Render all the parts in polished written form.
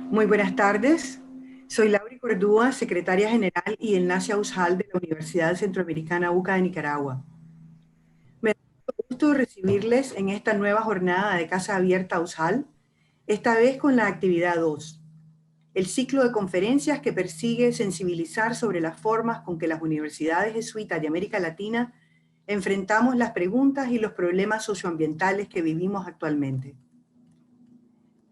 Muy buenas tardes. Soy Laura Cordúa, secretaria general y enlace AUSJAL de la Universidad Centroamericana UCA de Nicaragua. Me da mucho gusto recibirles en esta nueva jornada de Casa Abierta AUSJAL, esta vez con la actividad 2, el ciclo de conferencias que persigue sensibilizar sobre las formas con que las universidades jesuitas de América Latina enfrentamos las preguntas y los problemas socioambientales que vivimos actualmente.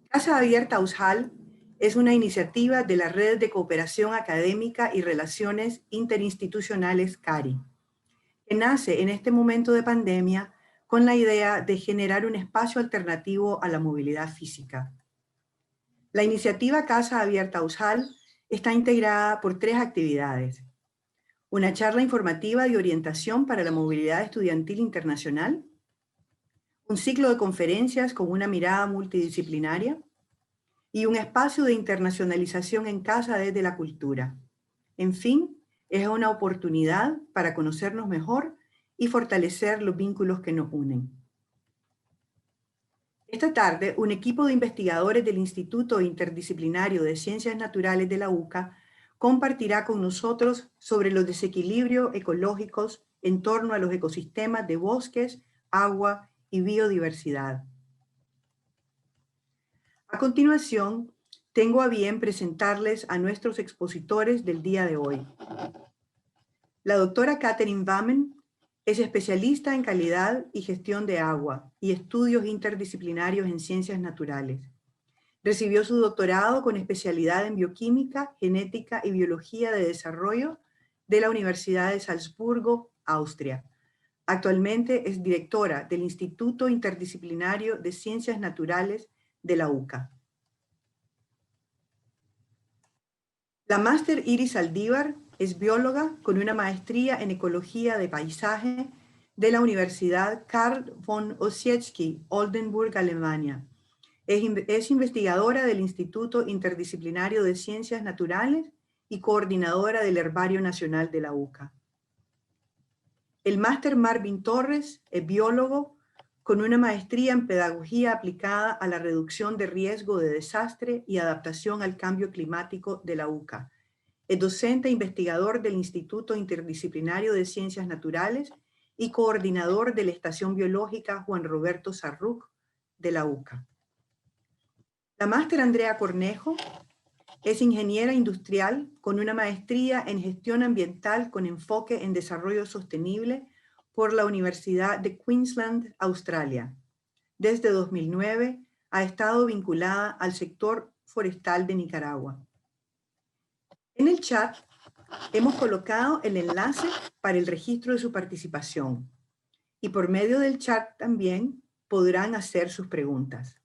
Casa Abierta AUSJAL es una iniciativa de la Red de Cooperación Académica y Relaciones Interinstitucionales CARI, que nace en este momento de pandemia con la idea de generar un espacio alternativo a la movilidad física. La iniciativa Casa Abierta AUSJAL está integrada por 3 actividades: una charla informativa de orientación para la movilidad estudiantil internacional, un ciclo de conferencias con una mirada multidisciplinaria, y un espacio de internacionalización en casa desde la cultura. En fin, es una oportunidad para conocernos mejor y fortalecer los vínculos que nos unen. Esta tarde, un equipo de investigadores del Instituto Interdisciplinario de Ciencias Naturales de la UCA compartirá con nosotros sobre los desequilibrios ecológicos en torno a los ecosistemas de bosques, agua y biodiversidad. A continuación, tengo a bien presentarles a nuestros expositores del día de hoy. La doctora Catherine Vamen es especialista en calidad y gestión de agua y estudios interdisciplinarios en ciencias naturales. Recibió su doctorado con especialidad en bioquímica, genética y biología de desarrollo de la Universidad de Salzburgo, Austria. Actualmente es directora del Instituto Interdisciplinario de Ciencias Naturales de la UCA. La máster Iris Aldívar es bióloga con una maestría en ecología de paisaje de la Universidad Karl von Ossietzky, Oldenburg, Alemania. Es investigadora del Instituto Interdisciplinario de Ciencias Naturales y coordinadora del Herbario Nacional de la UCA. El máster Marvin Torres es biólogo con una maestría en pedagogía aplicada a la reducción de riesgo de desastre y adaptación al cambio climático de la UCA. Es docente e investigador del Instituto Interdisciplinario de Ciencias Naturales y coordinador de la Estación Biológica Juan Roberto Sarruc de la UCA. La máster Andrea Cornejo es ingeniera industrial con una maestría en gestión ambiental con enfoque en desarrollo sostenible por la Universidad de Queensland, Australia. Desde 2009 ha estado vinculada al sector forestal de Nicaragua. En el chat hemos colocado el enlace para el registro de su participación y por medio del chat también podrán hacer sus preguntas.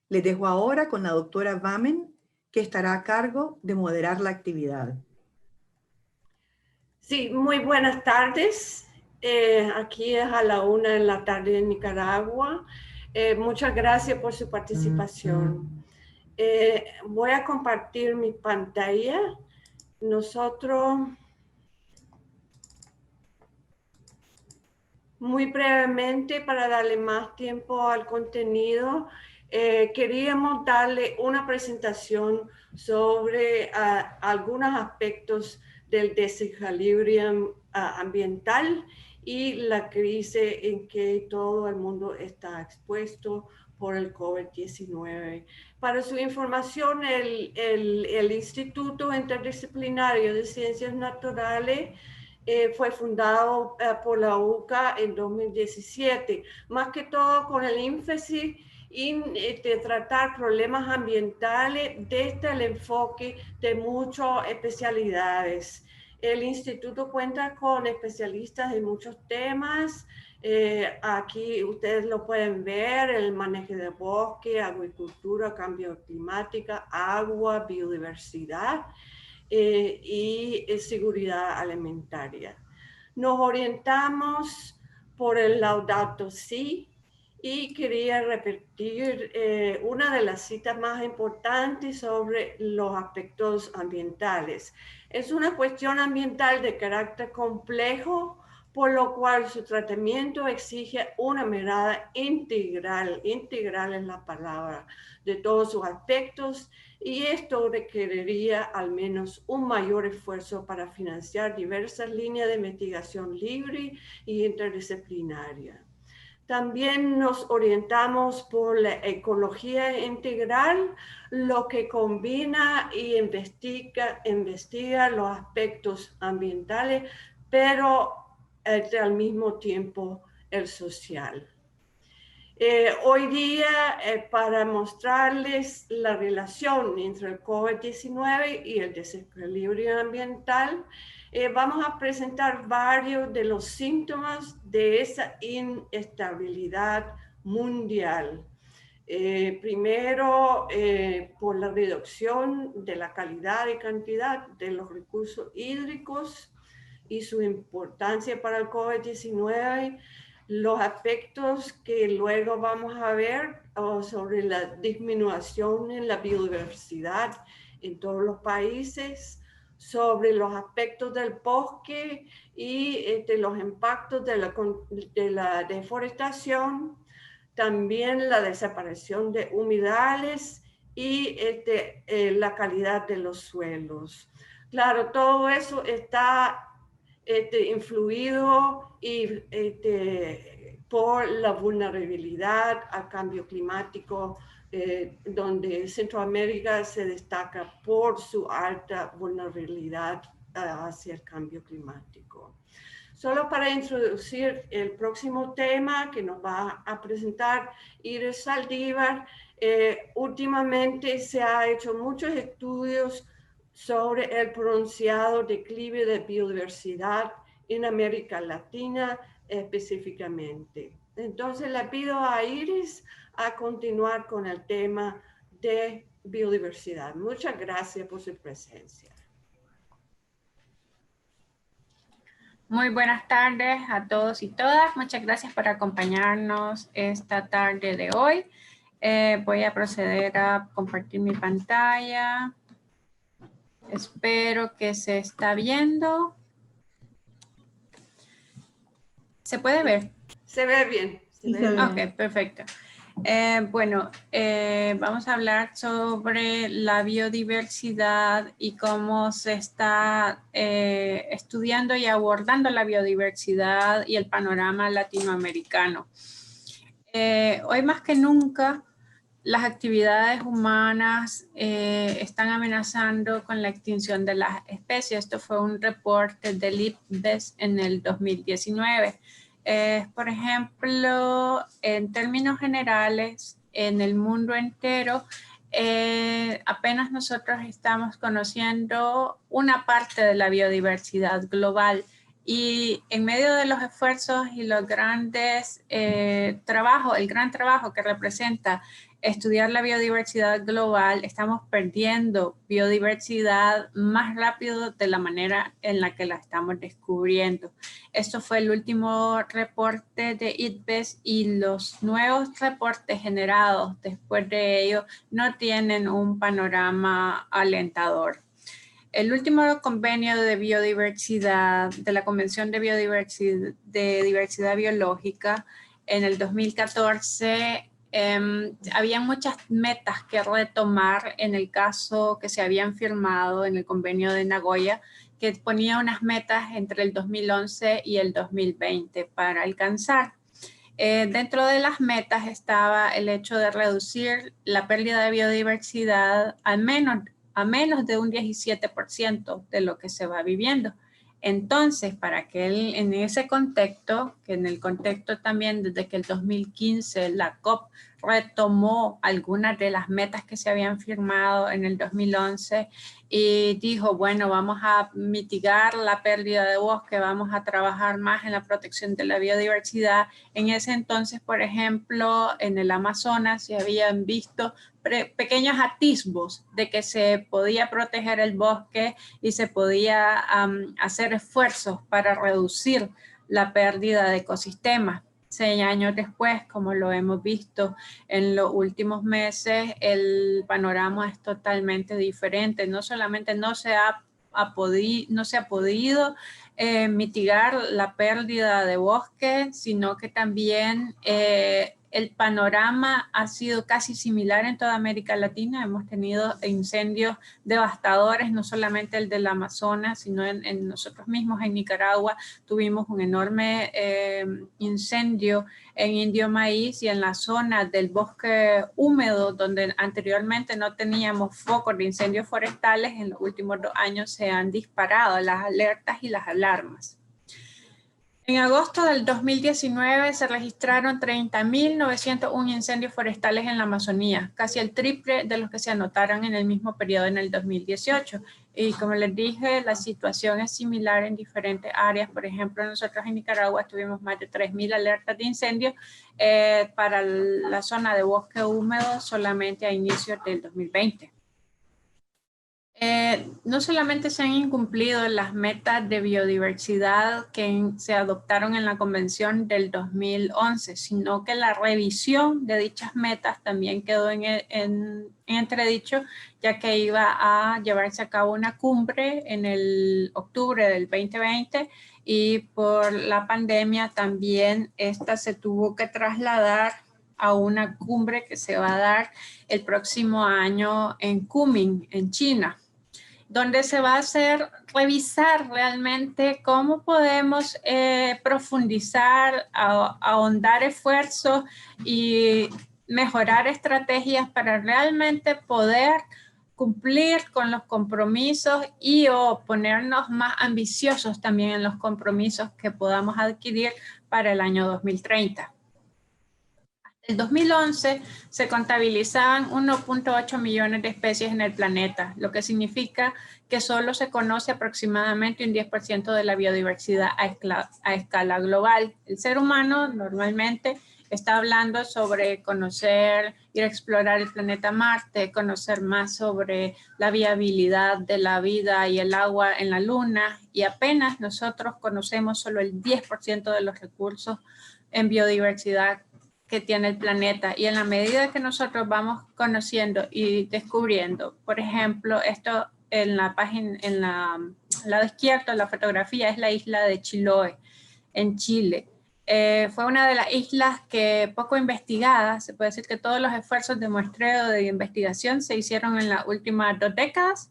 Les dejo ahora con la doctora Vamen, que estará a cargo de moderar la actividad. Sí, muy buenas tardes. Aquí es a la 1 de la tarde en Nicaragua. Muchas gracias por su participación. Voy a compartir mi pantalla. Nosotros, muy brevemente, para darle más tiempo al contenido, queríamos darle una presentación sobre algunos aspectos del desequilibrio ambiental y la crisis en que todo el mundo está expuesto por el COVID-19. Para su información, el Instituto Interdisciplinario de Ciencias Naturales fue fundado por la UCA en 2017, más que todo con el énfasis de tratar problemas ambientales desde el enfoque de muchas especialidades. El instituto cuenta con especialistas en muchos temas. Aquí ustedes lo pueden ver: el manejo de bosque, agricultura, cambio climático, agua, biodiversidad y seguridad alimentaria. Nos orientamos por el Laudato Si, y quería repetir una de las citas más importantes sobre los aspectos ambientales. Es una cuestión ambiental de carácter complejo, por lo cual su tratamiento exige una mirada integral, integral es la palabra, de todos sus aspectos, y esto requeriría al menos un mayor esfuerzo para financiar diversas líneas de investigación libre y interdisciplinaria. También nos orientamos por la ecología integral, lo que combina y investiga los aspectos ambientales, pero al mismo tiempo el social. Hoy día, para mostrarles la relación entre el COVID-19 y el desequilibrio ambiental, vamos a presentar varios de los síntomas de esa inestabilidad mundial. Primero, por la reducción de la calidad y cantidad de los recursos hídricos y su importancia para el COVID-19, los aspectos que luego vamos a ver sobre la disminución en la biodiversidad en todos los países, sobre los aspectos del bosque y los impactos de la deforestación, también la desaparición de humedales y la calidad de los suelos. Claro, todo eso está influido por la vulnerabilidad al cambio climático, donde Centroamérica se destaca por su alta vulnerabilidad hacia el cambio climático. Solo para introducir el próximo tema que nos va a presentar Iris Saldívar, últimamente se ha hecho muchos estudios sobre el pronunciado declive de biodiversidad en América Latina específicamente. Entonces le pido a Iris a continuar con el tema de biodiversidad. Muchas gracias por su presencia. Muy buenas tardes a todos y todas. Muchas gracias por acompañarnos esta tarde de hoy. Voy a proceder a compartir mi pantalla. Espero que se está viendo. ¿Se puede ver? Se ve bien. Se ve bien. Ok, perfecto. Vamos a hablar sobre la biodiversidad y cómo se está estudiando y abordando la biodiversidad y el panorama latinoamericano. Hoy más que nunca, las actividades humanas están amenazando con la extinción de las especies. Esto fue un reporte del IPBES en el 2019. Por ejemplo, en términos generales, en el mundo entero, apenas nosotros estamos conociendo una parte de la biodiversidad global. Y en medio de los esfuerzos y los grandes el gran trabajo que representa estudiar la biodiversidad global, estamos perdiendo biodiversidad más rápido de la manera en la que la estamos descubriendo. Esto fue el último reporte de IPBES y los nuevos reportes generados después de ello no tienen un panorama alentador. El último convenio de biodiversidad, de la Convención de Diversidad Biológica, en el 2014, había muchas metas que retomar en el caso que se habían firmado en el convenio de Nagoya, que ponía unas metas entre el 2011 y el 2020 para alcanzar. Dentro de las metas estaba el hecho de reducir la pérdida de biodiversidad a menos de un 17% de lo que se va viviendo. Entonces, en ese contexto, que en el contexto también desde que el 2015 la COP retomó algunas de las metas que se habían firmado en el 2011 y dijo, bueno, vamos a mitigar la pérdida de bosque, vamos a trabajar más en la protección de la biodiversidad. En ese entonces, por ejemplo, en el Amazonas se habían visto pequeños atisbos de que se podía proteger el bosque y se podía hacer esfuerzos para reducir la pérdida de ecosistemas. 6 años después, como lo hemos visto en los últimos meses, el panorama es totalmente diferente. No solamente no se ha no se ha podido mitigar la pérdida de bosque, sino que también el panorama ha sido casi similar en toda América Latina. Hemos tenido incendios devastadores, no solamente el del Amazonas, sino en nosotros mismos en Nicaragua tuvimos un enorme incendio en Indio Maíz y en la zona del bosque húmedo, donde anteriormente no teníamos focos de incendios forestales. En los últimos 2 años se han disparado las alertas y las alarmas. En agosto del 2019 se registraron 30.901 incendios forestales en la Amazonía, casi el triple de los que se anotaron en el mismo periodo en el 2018. Y como les dije, la situación es similar en diferentes áreas. Por ejemplo, nosotros en Nicaragua tuvimos más de 3.000 alertas de incendios para la zona de bosque húmedo solamente a inicios del 2020. No solamente se han incumplido las metas de biodiversidad que se adoptaron en la Convención del 2011, sino que la revisión de dichas metas también quedó en entredicho, ya que iba a llevarse a cabo una cumbre en el octubre del 2020 y por la pandemia también esta se tuvo que trasladar a una cumbre que se va a dar el próximo año en Kunming, en China, donde se va a hacer revisar realmente cómo podemos profundizar, ahondar esfuerzos y mejorar estrategias para realmente poder cumplir con los compromisos y o ponernos más ambiciosos también en los compromisos que podamos adquirir para el año 2030. En 2011 se contabilizaban 1.8 millones de especies en el planeta, lo que significa que solo se conoce aproximadamente un 10% de la biodiversidad a escala global. El ser humano normalmente está hablando sobre conocer, ir a explorar el planeta Marte, conocer más sobre la viabilidad de la vida y el agua en la Luna, y apenas nosotros conocemos solo el 10% de los recursos en biodiversidad que tiene el planeta. Y en la medida que nosotros vamos conociendo y descubriendo, por ejemplo, esto en la página, en el lado izquierdo, la fotografía es la isla de Chiloé, en Chile. Fue una de las islas que poco investigadas. Se puede decir que todos los esfuerzos de muestreo de investigación se hicieron en las últimas 2 décadas.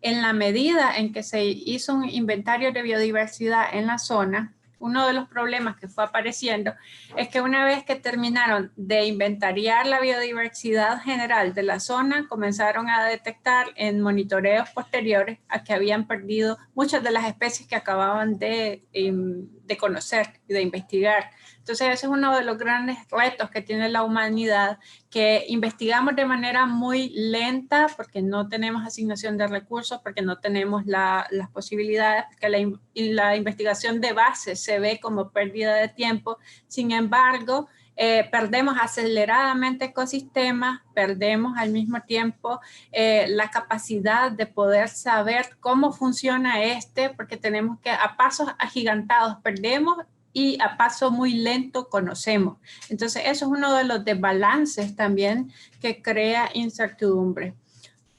En la medida en que se hizo un inventario de biodiversidad en la zona, uno de los problemas que fue apareciendo es que una vez que terminaron de inventariar la biodiversidad general de la zona, comenzaron a detectar en monitoreos posteriores a que habían perdido muchas de las especies que acababan de conocer y de investigar. Entonces ese es uno de los grandes retos que tiene la humanidad, que investigamos de manera muy lenta porque no tenemos asignación de recursos, porque no tenemos las posibilidades, que la investigación de base se ve como pérdida de tiempo. Sin embargo, perdemos aceleradamente ecosistemas, perdemos al mismo tiempo la capacidad de poder saber cómo funciona porque tenemos que a pasos agigantados perdemos y a paso muy lento conocemos. Entonces eso es uno de los desbalances también que crea incertidumbre.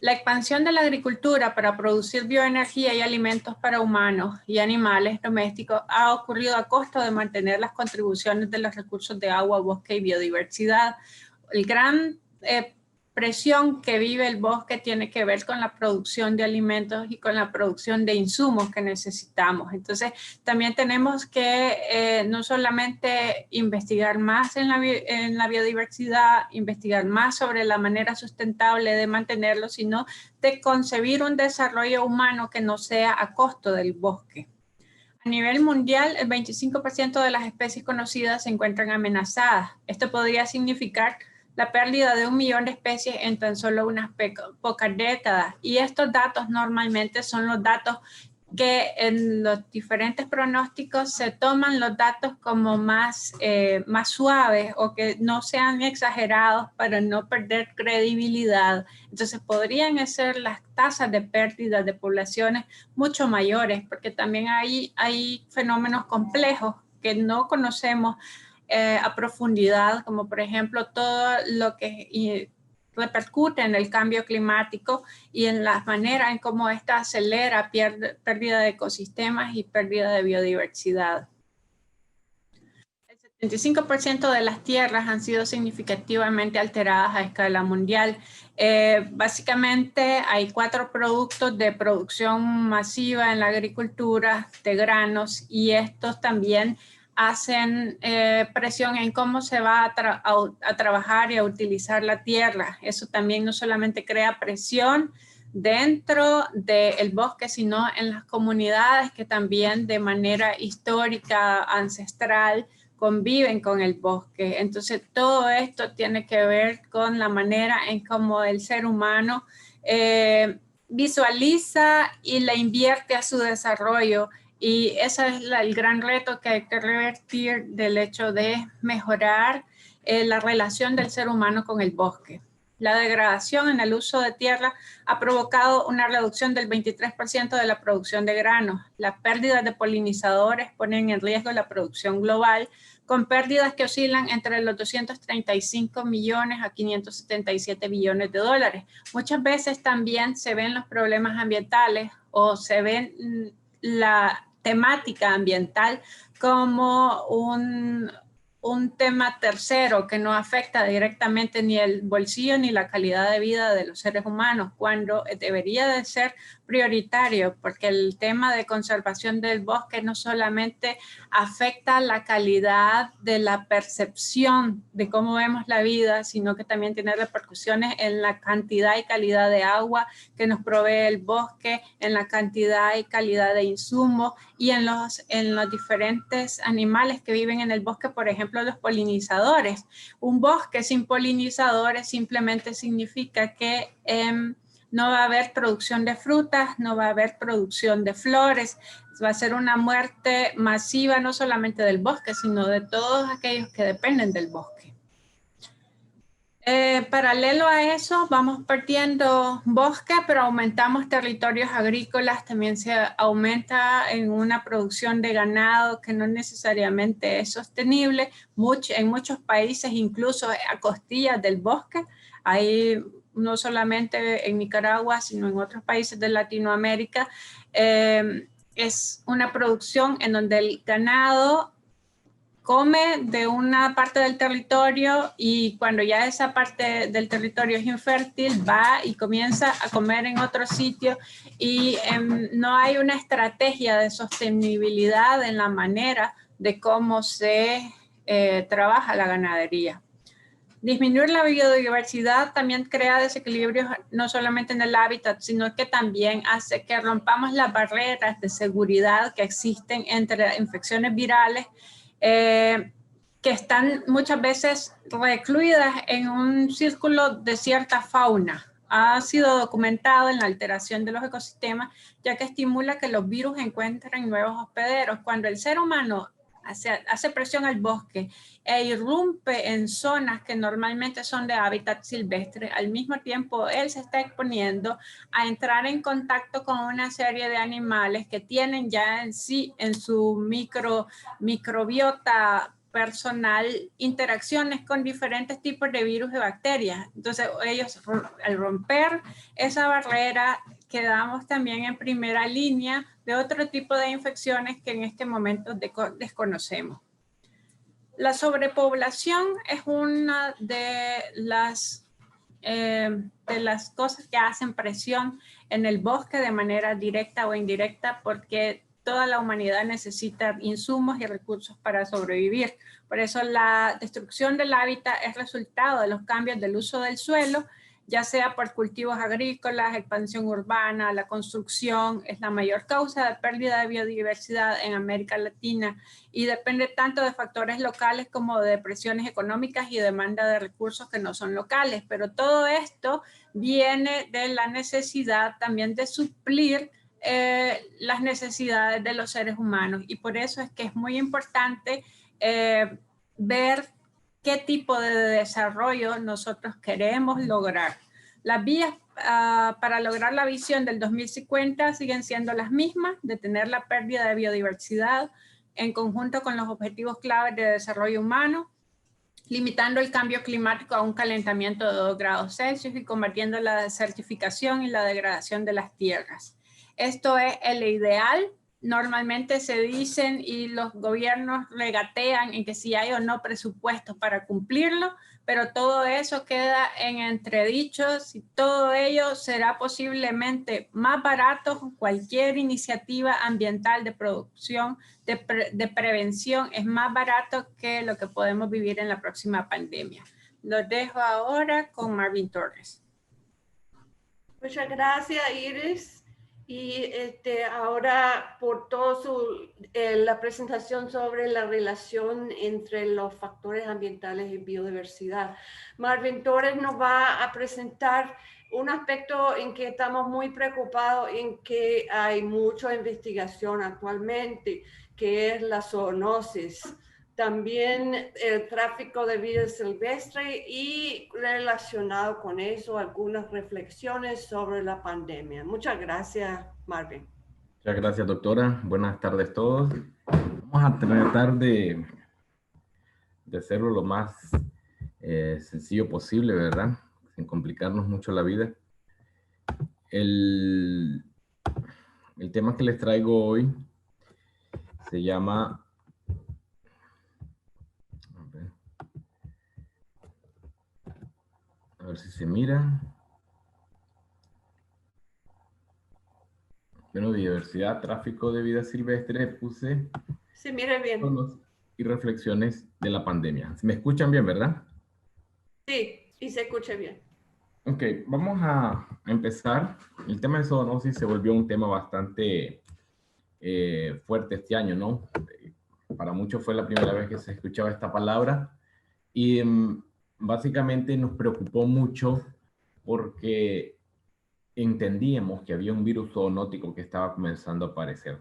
La expansión de la agricultura para producir bioenergía y alimentos para humanos y animales domésticos ha ocurrido a costa de mantener las contribuciones de los recursos de agua, bosque y biodiversidad. El gran presión que vive el bosque tiene que ver con la producción de alimentos y con la producción de insumos que necesitamos. Entonces, también tenemos que no solamente investigar más en la biodiversidad, investigar más sobre la manera sustentable de mantenerlo, sino de concebir un desarrollo humano que no sea a costo del bosque. A nivel mundial, el 25% de las especies conocidas se encuentran amenazadas. Esto podría significar la pérdida de 1 millón de especies en tan solo unas pocas décadas. Y estos datos normalmente son los datos que en los diferentes pronósticos se toman los datos como más suaves o que no sean exagerados para no perder credibilidad. Entonces podrían ser las tasas de pérdida de poblaciones mucho mayores, porque también hay fenómenos complejos que no conocemos a profundidad, como por ejemplo todo lo que repercute en el cambio climático y en la manera en cómo esta acelera pérdida de ecosistemas y pérdida de biodiversidad. El 75% de las tierras han sido significativamente alteradas a escala mundial. Básicamente hay 4 productos de producción masiva en la agricultura de granos y estos también hacen presión en cómo se va a trabajar y a utilizar la tierra. Eso también no solamente crea presión dentro del bosque, sino en las comunidades que también de manera histórica, ancestral, conviven con el bosque. Entonces, todo esto tiene que ver con la manera en cómo el ser humano visualiza y le invierte a su desarrollo. Y ese es el gran reto que hay que revertir del hecho de mejorar la relación del ser humano con el bosque. La degradación en el uso de tierra ha provocado una reducción del 23% de la producción de granos. Las pérdidas de polinizadores ponen en riesgo la producción global, con pérdidas que oscilan entre los 235 millones a 577 billones de dólares. Muchas veces también se ven los problemas ambientales o se ven la temática ambiental como un tema tercero que no afecta directamente ni el bolsillo ni la calidad de vida de los seres humanos, cuando debería de ser prioritario, porque el tema de conservación del bosque no solamente afecta la calidad de la percepción de cómo vemos la vida, sino que también tiene repercusiones en la cantidad y calidad de agua que nos provee el bosque, en la cantidad y calidad de insumos y en los diferentes animales que viven en el bosque, por ejemplo, los polinizadores. Un bosque sin polinizadores simplemente significa que no va a haber producción de frutas, no va a haber producción de flores, va a ser una muerte masiva no solamente del bosque, sino de todos aquellos que dependen del bosque. Paralelo a eso, vamos perdiendo bosque, pero aumentamos territorios agrícolas, también se aumenta en una producción de ganado que no necesariamente es sostenible, en muchos países incluso a costillas del bosque. Hay no solamente en Nicaragua, sino en otros países de Latinoamérica, es una producción en donde el ganado come de una parte del territorio y cuando ya esa parte del territorio es infértil, va y comienza a comer en otro sitio y no hay una estrategia de sostenibilidad en la manera de cómo se trabaja la ganadería. Disminuir la biodiversidad también crea desequilibrios no solamente en el hábitat, sino que también hace que rompamos las barreras de seguridad que existen entre infecciones virales que están muchas veces recluidas en un círculo de cierta fauna. Ha sido documentado en la alteración de los ecosistemas, ya que estimula que los virus encuentren nuevos hospederos. Cuando el ser humano hace presión al bosque e irrumpe en zonas que normalmente son de hábitat silvestre, al mismo tiempo él se está exponiendo a entrar en contacto con una serie de animales que tienen ya en sí, en su microbiota personal, interacciones con diferentes tipos de virus y bacterias. Entonces ellos, al romper esa barrera, quedamos también en primera línea de otro tipo de infecciones que en este momento desconocemos. La sobrepoblación es una de las cosas que hacen presión en el bosque de manera directa o indirecta, porque toda la humanidad necesita insumos y recursos para sobrevivir. Por eso la destrucción del hábitat es resultado de los cambios del uso del suelo, ya sea por cultivos agrícolas, expansión urbana, la construcción, es la mayor causa de pérdida de biodiversidad en América Latina y depende tanto de factores locales como de presiones económicas y demanda de recursos que no son locales. Pero todo esto viene de la necesidad también de suplir las necesidades de los seres humanos y por eso es que es muy importante ver qué tipo de desarrollo nosotros queremos lograr. Las vías para lograr la visión del 2050 siguen siendo las mismas, detener la pérdida de biodiversidad en conjunto con los objetivos claves de desarrollo humano, limitando el cambio climático a un calentamiento de 2 grados Celsius y combatiendo la desertificación y la degradación de las tierras. Esto es el ideal. Normalmente se dicen y los gobiernos regatean en que si hay o no presupuestos para cumplirlo, pero todo eso queda en entredichos y todo ello será posiblemente más barato. Cualquier iniciativa ambiental de producción, de prevención es más barato que lo que podemos vivir en la próxima pandemia. Los dejo ahora con Marvin Torres. Muchas gracias, Iris. Y ahora por todo la presentación sobre la relación entre los factores ambientales y biodiversidad. Marvin Torres nos va a presentar un aspecto en que estamos muy preocupados, en que hay mucha investigación actualmente, que es la zoonosis. También el tráfico de vida silvestre y relacionado con eso algunas reflexiones sobre la pandemia. Muchas gracias, Marvin. Muchas gracias, doctora. Buenas tardes a todos. Vamos a tratar de hacerlo lo más sencillo posible, ¿verdad? Sin complicarnos mucho la vida. El tema que les traigo hoy se llama... A ver si se mira. Bueno, diversidad, tráfico de vida silvestre, puse. Se mira bien. Y reflexiones de la pandemia. ¿Me escuchan bien, verdad? Sí, y se escucha bien. Ok, vamos a empezar. El tema de zoonosis se volvió un tema bastante fuerte este año, ¿no? Para muchos fue la primera vez que se escuchaba esta palabra. Y básicamente nos preocupó mucho porque entendíamos que había un virus zoonótico que estaba comenzando a aparecer.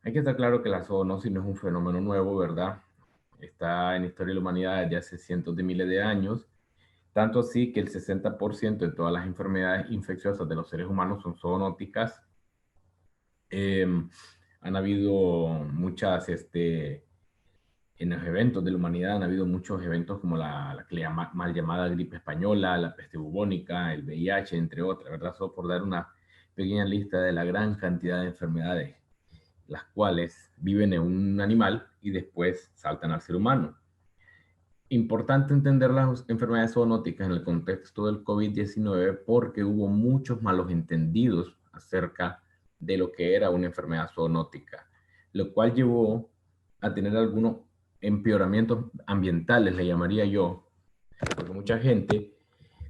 Hay que estar claro que la zoonosis no es un fenómeno nuevo, ¿verdad? Está en la historia de la humanidad desde hace cientos de miles de años, tanto así que el 60% de todas las enfermedades infecciosas de los seres humanos son zoonóticas. Han habido muchas, en los eventos de la humanidad han habido muchos eventos como la mal llamada gripe española, la peste bubónica, el VIH, entre otras, ¿verdad? Solo por dar una pequeña lista de la gran cantidad de enfermedades, las cuales viven en un animal y después saltan al ser humano. Importante entender las enfermedades zoonóticas en el contexto del COVID-19 porque hubo muchos malos entendidos acerca de lo que era una enfermedad zoonótica, lo cual llevó a tener algunos empeoramientos ambientales, le llamaría yo, porque mucha gente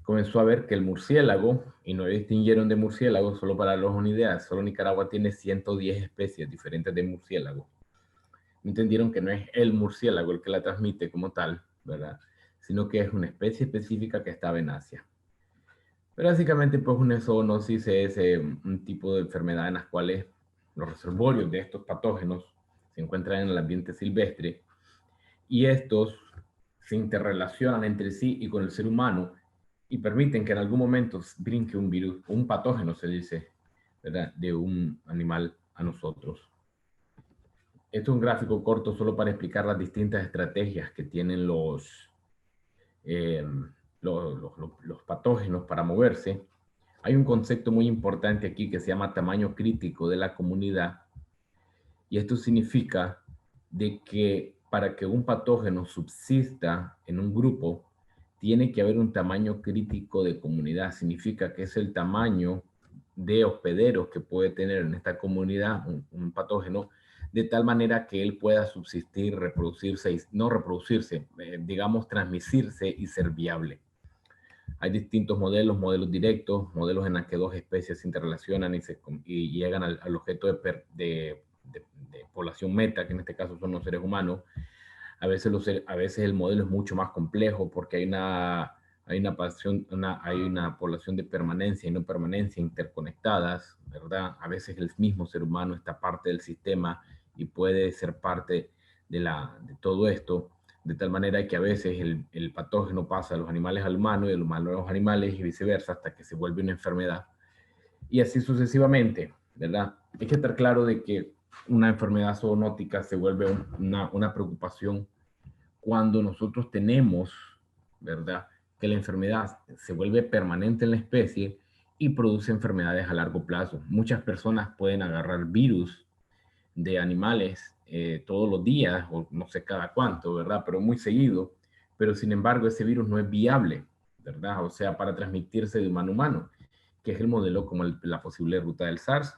comenzó a ver que el murciélago, y no distinguieron de murciélago, solo para darles una idea, solo Nicaragua tiene 110 especies diferentes de murciélago. Entendieron que no es el murciélago el que la transmite como tal, ¿verdad? Sino que es una especie específica que estaba en Asia. Pero básicamente, pues una zoonosis es un tipo de enfermedad en las cuales los reservorios de estos patógenos se encuentran en el ambiente silvestre y estos se interrelacionan entre sí y con el ser humano y permiten que en algún momento brinque un virus, un patógeno se dice, ¿verdad? De un animal a nosotros. Esto es un gráfico corto solo para explicar las distintas estrategias que tienen los patógenos para moverse. Hay un concepto muy importante aquí que se llama tamaño crítico de la comunidad y esto significa de que para que un patógeno subsista en un grupo tiene que haber un tamaño crítico de comunidad. Significa que es el tamaño de hospederos que puede tener en esta comunidad un patógeno de tal manera que él pueda subsistir, reproducirse, y no reproducirse, digamos transmitirse y ser viable. Hay distintos modelos directos, modelos en los que dos especies se interrelacionan y llegan al objeto de población meta, que en este caso son los seres humanos. A veces el modelo es mucho más complejo porque hay una población de permanencia y no permanencia interconectadas, ¿verdad? A veces el mismo ser humano está parte del sistema y puede ser parte de todo esto, de tal manera que a veces el patógeno pasa de los animales al humano y del humano a los animales y viceversa hasta que se vuelve una enfermedad. Y así sucesivamente, ¿verdad? Hay que estar claro de que una enfermedad zoonótica se vuelve una preocupación cuando nosotros tenemos, ¿verdad?, que la enfermedad se vuelve permanente en la especie y produce enfermedades a largo plazo. Muchas personas pueden agarrar virus de animales todos los días, o no sé cada cuánto, ¿verdad?, pero muy seguido, pero sin embargo ese virus no es viable, ¿verdad?, o sea, para transmitirse de humano a humano, que es el modelo como la posible ruta del SARS,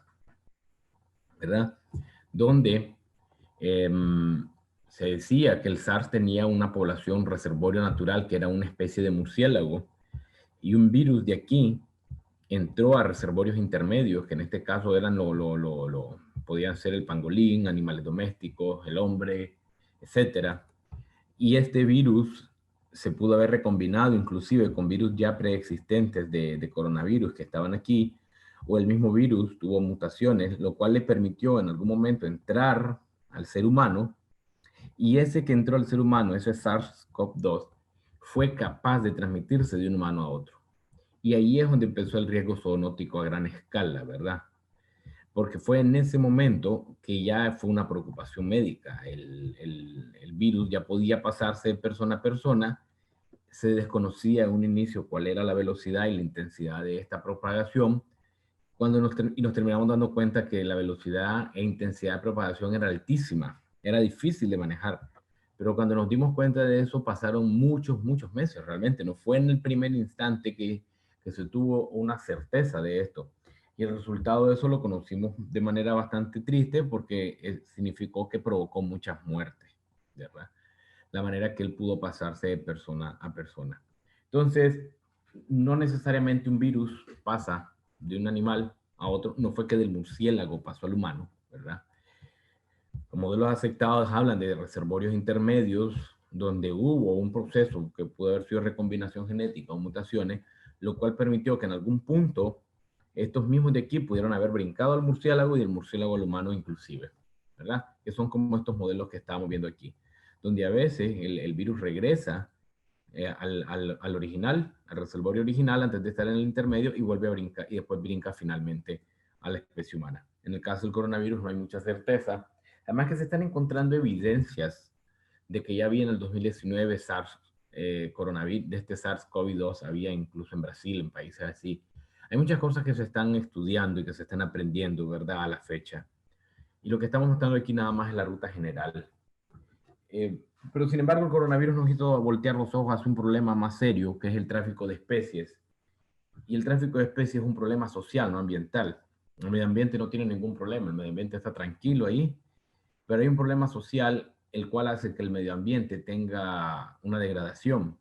¿verdad?, donde se decía que el SARS tenía una población reservorio natural que era una especie de murciélago, y un virus de aquí entró a reservorios intermedios, que en este caso eran podían ser el pangolín, animales domésticos, el hombre, etcétera. Y este virus se pudo haber recombinado inclusive con virus ya preexistentes de coronavirus que estaban aquí, o el mismo virus tuvo mutaciones, lo cual le permitió en algún momento entrar al ser humano, y ese que entró al ser humano, ese SARS-CoV-2, fue capaz de transmitirse de un humano a otro. Y ahí es donde empezó el riesgo zoonótico a gran escala, ¿verdad? Porque fue en ese momento que ya fue una preocupación médica. El virus ya podía pasarse de persona a persona. Se desconocía en un inicio cuál era la velocidad y la intensidad de esta propagación, y nos terminamos dando cuenta que la velocidad e intensidad de propagación era altísima, era difícil de manejar. Pero cuando nos dimos cuenta de eso, pasaron muchos meses realmente. No fue en el primer instante que se tuvo una certeza de esto. Y el resultado de eso lo conocimos de manera bastante triste, porque significó que provocó muchas muertes, ¿verdad? La manera que él pudo pasarse de persona a persona. Entonces, no necesariamente un virus pasa de un animal a otro. No fue que del murciélago pasó al humano, ¿verdad? Los modelos aceptados hablan de reservorios intermedios donde hubo un proceso que pudo haber sido recombinación genética o mutaciones, lo cual permitió que en algún punto estos mismos de aquí pudieron haber brincado al murciélago y del murciélago al humano inclusive, ¿verdad? Que son como estos modelos que estábamos viendo aquí, donde a veces el virus regresa al original, al reservorio original antes de estar en el intermedio, y vuelve a brincar, y después brinca finalmente a la especie humana. En el caso del coronavirus no hay mucha certeza. Además que se están encontrando evidencias de que ya había en el 2019 SARS, coronavirus, de este SARS-CoV-2 había incluso en Brasil, en países así. Hay muchas cosas que se están estudiando y que se están aprendiendo, ¿verdad?, a la fecha. Y lo que estamos mostrando aquí nada más es la ruta general. Pero sin embargo el coronavirus nos hizo voltear los ojos hacia un problema más serio, que es el tráfico de especies. Y el tráfico de especies es un problema social, no ambiental. El medio ambiente no tiene ningún problema, el medio ambiente está tranquilo ahí, pero hay un problema social el cual hace que el medio ambiente tenga una degradación.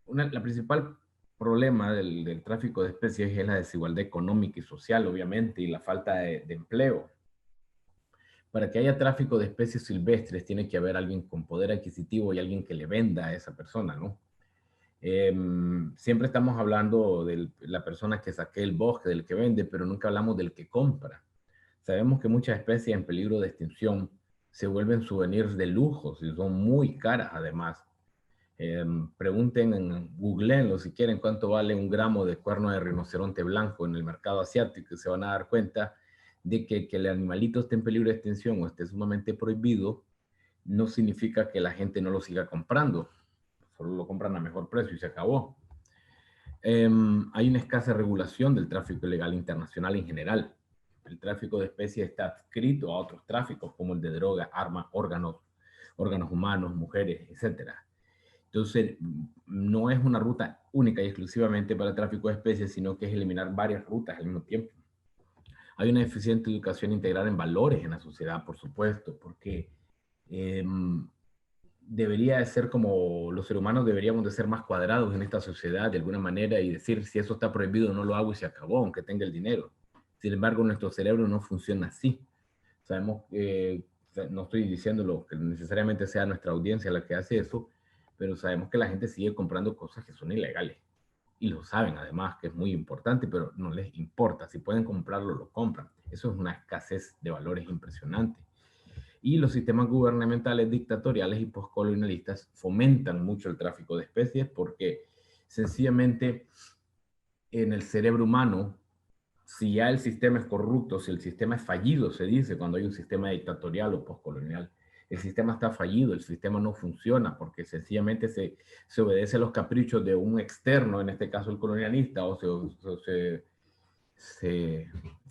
La principal problema del tráfico de especies es la desigualdad económica y social, obviamente, y la falta de empleo. Para que haya tráfico de especies silvestres, tiene que haber alguien con poder adquisitivo y alguien que le venda a esa persona, ¿no? Siempre estamos hablando de la persona que saque el bosque, del que vende, pero nunca hablamos del que compra. Sabemos que muchas especies en peligro de extinción se vuelven souvenirs de lujo y son muy caras además. Pregunten, googleenlo si quieren, cuánto vale un gramo de cuerno de rinoceronte blanco en el mercado asiático, y se van a dar cuenta de que el animalito esté en peligro de extinción o esté sumamente prohibido, no significa que la gente no lo siga comprando. Solo lo compran a mejor precio y se acabó. Hay una escasa regulación del tráfico ilegal internacional en general. El tráfico de especies está adscrito a otros tráficos como el de drogas, armas, órganos humanos, mujeres, etc. Entonces, no es una ruta única y exclusivamente para el tráfico de especies, sino que es eliminar varias rutas al mismo tiempo. Hay una eficiente educación integral en valores en la sociedad, por supuesto, porque debería de ser como los seres humanos deberíamos de ser más cuadrados en esta sociedad de alguna manera y decir, si eso está prohibido no lo hago y se acabó, aunque tenga el dinero. Sin embargo, nuestro cerebro no funciona así. Sabemos que, no estoy diciéndolo que necesariamente sea nuestra audiencia la que hace eso, pero sabemos que la gente sigue comprando cosas que son ilegales. Y lo saben además, que es muy importante, pero no les importa. Si pueden comprarlo, lo compran. Eso es una escasez de valores impresionante. Y los sistemas gubernamentales dictatoriales y postcolonialistas fomentan mucho el tráfico de especies porque sencillamente en el cerebro humano, si ya el sistema es corrupto, si el sistema es fallido, se dice cuando hay un sistema dictatorial o postcolonial, el sistema está fallido, el sistema no funciona, porque sencillamente se obedece a los caprichos de un externo, en este caso el colonialista, o se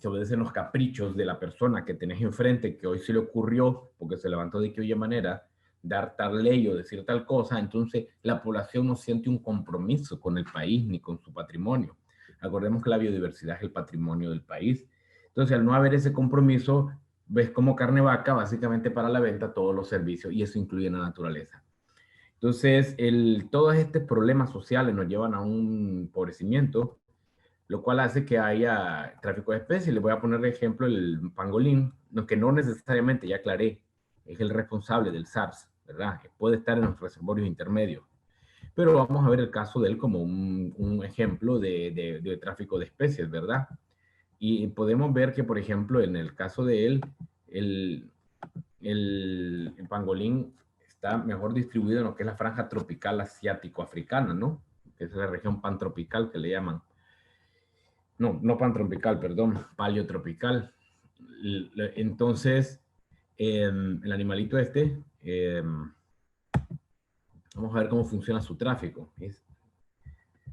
obedecen los caprichos de la persona que tenés enfrente, que hoy se le ocurrió, porque se levantó de aquella manera, dar tal ley o decir tal cosa. Entonces la población no siente un compromiso con el país ni con su patrimonio. Acordemos que la biodiversidad es el patrimonio del país. Entonces, al no haber ese compromiso, ves como carne vaca básicamente para la venta todos los servicios, y eso incluye la naturaleza. Entonces, todos estos problemas sociales nos llevan a un empobrecimiento, lo cual hace que haya tráfico de especies. Les voy a poner de ejemplo el pangolín, que no necesariamente, ya aclaré, es el responsable del SARS, ¿verdad? Puede estar en los reservorios intermedios. Pero vamos a ver el caso de él como un ejemplo de tráfico de especies, ¿verdad? Y podemos ver que, por ejemplo, en el caso de él, el pangolín está mejor distribuido en lo que es la franja tropical asiático-africana, ¿no? Que es la región pantropical que le llaman. No pantropical, perdón, paleotropical. Entonces, el animalito vamos a ver cómo funciona su tráfico.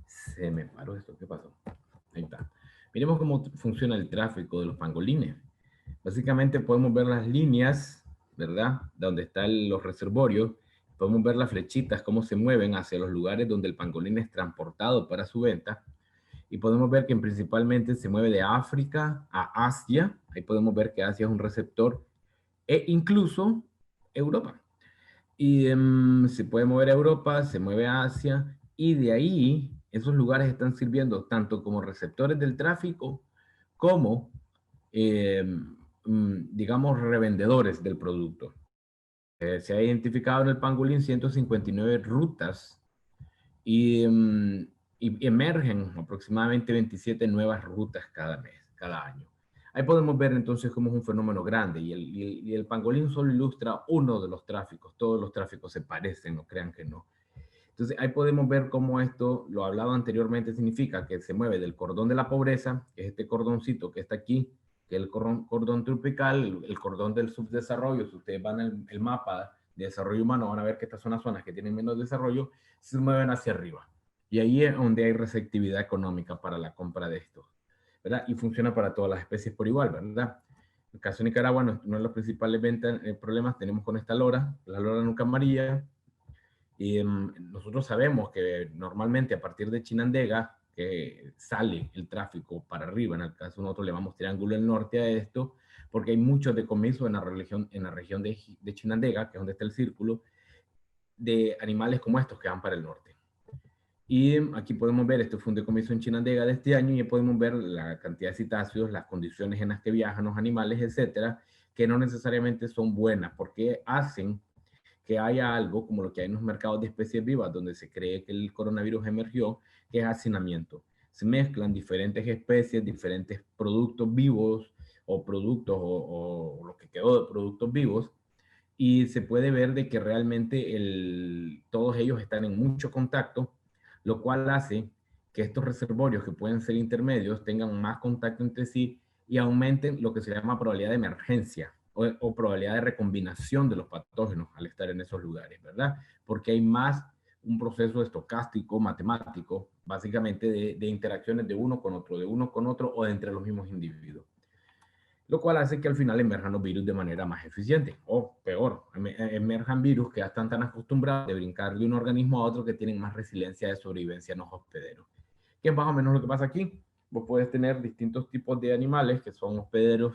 Se me paró esto, ¿qué pasó? Ahí está. Miremos cómo funciona el tráfico de los pangolines. Básicamente podemos ver las líneas, ¿verdad? Donde están los reservorios. Podemos ver las flechitas, cómo se mueven hacia los lugares donde el pangolín es transportado para su venta. Y podemos ver que principalmente se mueve de África a Asia. Ahí podemos ver que Asia es un receptor, e incluso Europa. Y se puede mover a Europa, se mueve a Asia, y de ahí esos lugares están sirviendo tanto como receptores del tráfico como, digamos, revendedores del producto. Se ha identificado en el pangolín 159 rutas y emergen aproximadamente 27 nuevas rutas cada mes, cada año. Ahí podemos ver entonces cómo es un fenómeno grande, y el pangolín solo ilustra uno de los tráficos. Todos los tráficos se parecen, no crean que no. Entonces ahí podemos ver cómo esto, lo hablado anteriormente, significa que se mueve del cordón de la pobreza, que es este cordoncito que está aquí, que es el cordón tropical, el cordón del subdesarrollo. Si ustedes van al mapa de desarrollo humano, van a ver que estas son las zonas que tienen menos desarrollo, se mueven hacia arriba. Y ahí es donde hay receptividad económica para la compra de estos, ¿verdad? Y funciona para todas las especies por igual, ¿verdad? En el caso de Nicaragua, uno de los principales problemas tenemos con esta lora, la lora nuca amarilla. Y nosotros sabemos que normalmente a partir de Chinandega que sale el tráfico para arriba. En el caso nosotros le llamamos Triángulo del Norte a esto, porque hay muchos decomisos en la región de Chinandega, que es donde está el círculo, de animales como estos que van para el norte. Y aquí podemos ver, este fue un decomiso en Chinandega de este año, y podemos ver la cantidad de cetáceos, las condiciones en las que viajan los animales, etcétera, que no necesariamente son buenas, porque hacen que haya algo como lo que hay en los mercados de especies vivas, donde se cree que el coronavirus emergió, que es hacinamiento. Se mezclan diferentes especies, diferentes productos vivos, o productos, o lo que quedó de productos vivos, y se puede ver de que realmente todos ellos están en mucho contacto, lo cual hace que estos reservorios, que pueden ser intermedios, tengan más contacto entre sí y aumenten lo que se llama probabilidad de emergencia o probabilidad de recombinación de los patógenos al estar en esos lugares, ¿verdad? Porque hay más un proceso estocástico, matemático, básicamente de interacciones de uno con otro o de entre los mismos individuos. Lo cual hace que al final emerjan los virus de manera más eficiente, o peor, emerjan virus que ya están tan acostumbrados de brincar de un organismo a otro, que tienen más resiliencia de sobrevivencia en los hospederos. ¿Qué es más o menos lo que pasa aquí? Vos puedes tener distintos tipos de animales que son hospederos,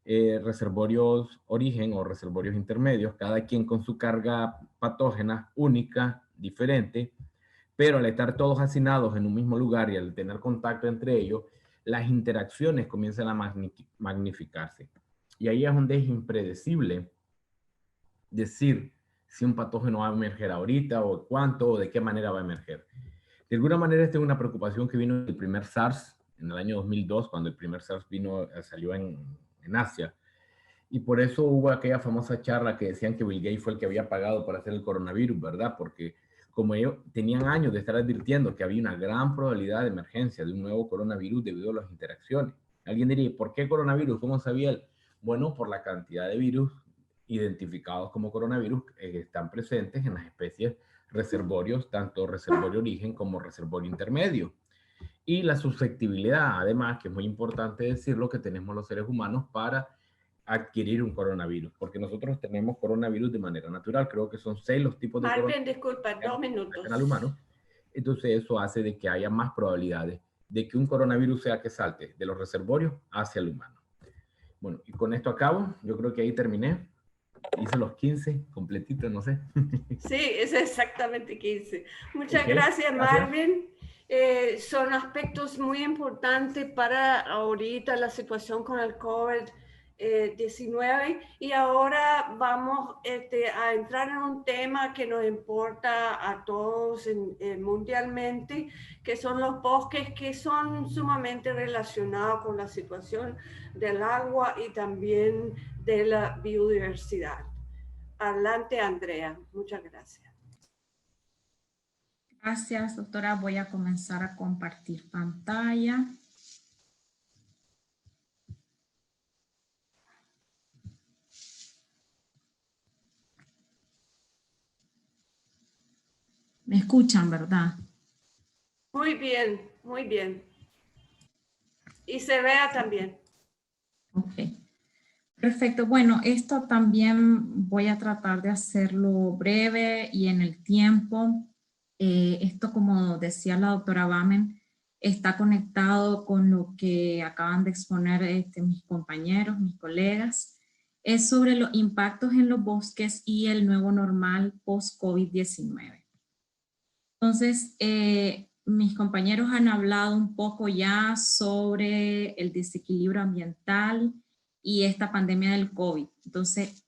reservorios origen o reservorios intermedios, cada quien con su carga patógena única, diferente, pero al estar todos hacinados en un mismo lugar y al tener contacto entre ellos, las interacciones comienzan a magnificarse. Y ahí es donde es impredecible decir si un patógeno va a emerger ahorita, o cuánto, o de qué manera va a emerger. De alguna manera, esta es una preocupación que vino del primer SARS en el año 2002, cuando el primer SARS salió en Asia. Y por eso hubo aquella famosa charla que decían que Bill Gates fue el que había pagado para hacer el coronavirus, ¿verdad? Porque como ellos tenían años de estar advirtiendo que había una gran probabilidad de emergencia de un nuevo coronavirus debido a las interacciones. Alguien diría, ¿por qué coronavirus? ¿Cómo sabía él? Bueno, por la cantidad de virus identificados como coronavirus están presentes en las especies reservorios, tanto reservorio origen como reservorio intermedio. Y la susceptibilidad, además, que es muy importante decirlo, que tenemos los seres humanos para adquirir un coronavirus, porque nosotros tenemos coronavirus de manera natural. Creo que son 6 los tipos de Marvin, coronavirus disculpa, 2 minutos. al humano. Entonces eso hace de que haya más probabilidades de que un coronavirus sea que salte de los reservorios hacia el humano. Bueno, y con esto acabo. Yo creo que ahí terminé. Hice los 15 completitos, no sé. Sí, es exactamente 15. Muchas Okay, gracias, gracias. Marvin. Son aspectos muy importantes para ahorita la situación con el COVID-19. Y ahora vamos a entrar en un tema que nos importa a todos mundialmente, que son los bosques, que son sumamente relacionados con la situación del agua y también de la biodiversidad. Adelante, Andrea. Muchas gracias. Gracias, doctora. Voy a comenzar a compartir pantalla. ¿Me escuchan, verdad? Muy bien, muy bien. Y se vea también. Ok. Perfecto. Bueno, esto también voy a tratar de hacerlo breve y en el tiempo. Esto, como decía la doctora Bamen, está conectado con lo que acaban de exponer mis compañeros, mis colegas. Es sobre los impactos en los bosques y el nuevo normal post-COVID-19. Entonces, mis compañeros han hablado un poco ya sobre el desequilibrio ambiental y esta pandemia del COVID. Entonces,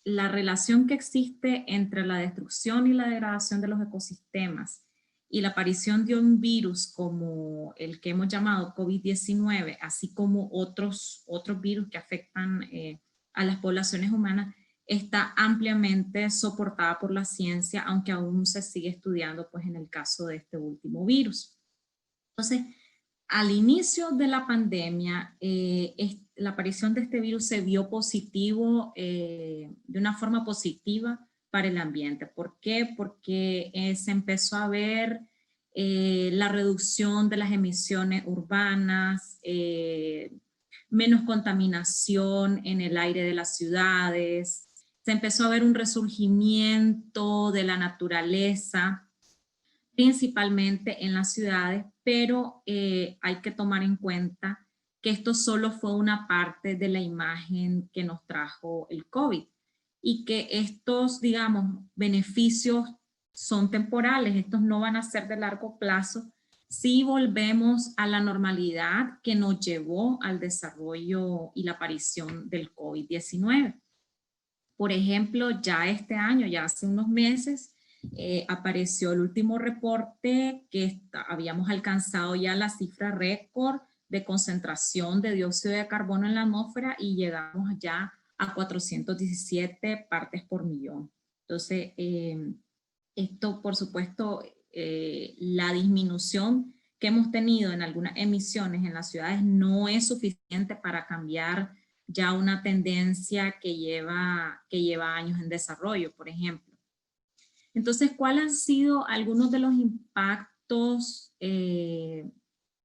la relación que existe entre la destrucción y la degradación de los ecosistemas y la aparición de un virus como el que hemos llamado COVID-19, así como otros virus que afectan a las poblaciones humanas, está ampliamente soportada por la ciencia, aunque aún se sigue estudiando pues, en el caso de este último virus. Entonces, al inicio de la pandemia, la aparición de este virus se vio positivo, de una forma positiva para el ambiente. ¿Por qué? Porque se empezó a ver la reducción de las emisiones urbanas, menos contaminación en el aire de las ciudades, se empezó a ver un resurgimiento de la naturaleza, principalmente en las ciudades, pero hay que tomar en cuenta que esto solo fue una parte de la imagen que nos trajo el COVID y que estos, digamos, beneficios son temporales, estos no van a ser de largo plazo si volvemos a la normalidad que nos llevó al desarrollo y la aparición del COVID-19. Por ejemplo, ya este año, ya hace unos meses, apareció el último reporte que habíamos alcanzado ya la cifra récord de concentración de dióxido de carbono en la atmósfera y llegamos ya a 417 partes por millón. Entonces, esto, por supuesto, la disminución que hemos tenido en algunas emisiones en las ciudades no es suficiente para cambiar ya una tendencia que lleva años en desarrollo, por ejemplo. Entonces, ¿cuáles han sido algunos de los impactos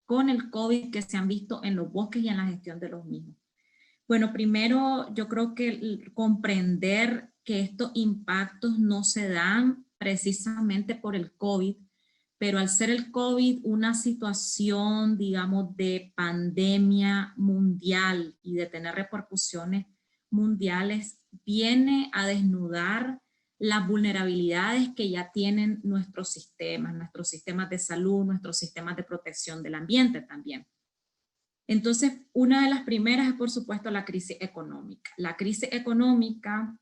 con el COVID que se han visto en los bosques y en la gestión de los mismos? Bueno, primero yo creo que comprender que estos impactos no se dan precisamente por el COVID, pero al ser el COVID una situación, digamos, de pandemia mundial y de tener repercusiones mundiales, viene a desnudar las vulnerabilidades que ya tienen nuestros sistemas de salud, nuestros sistemas de protección del ambiente también. Entonces, una de las primeras es, por supuesto, la crisis económica. La crisis económica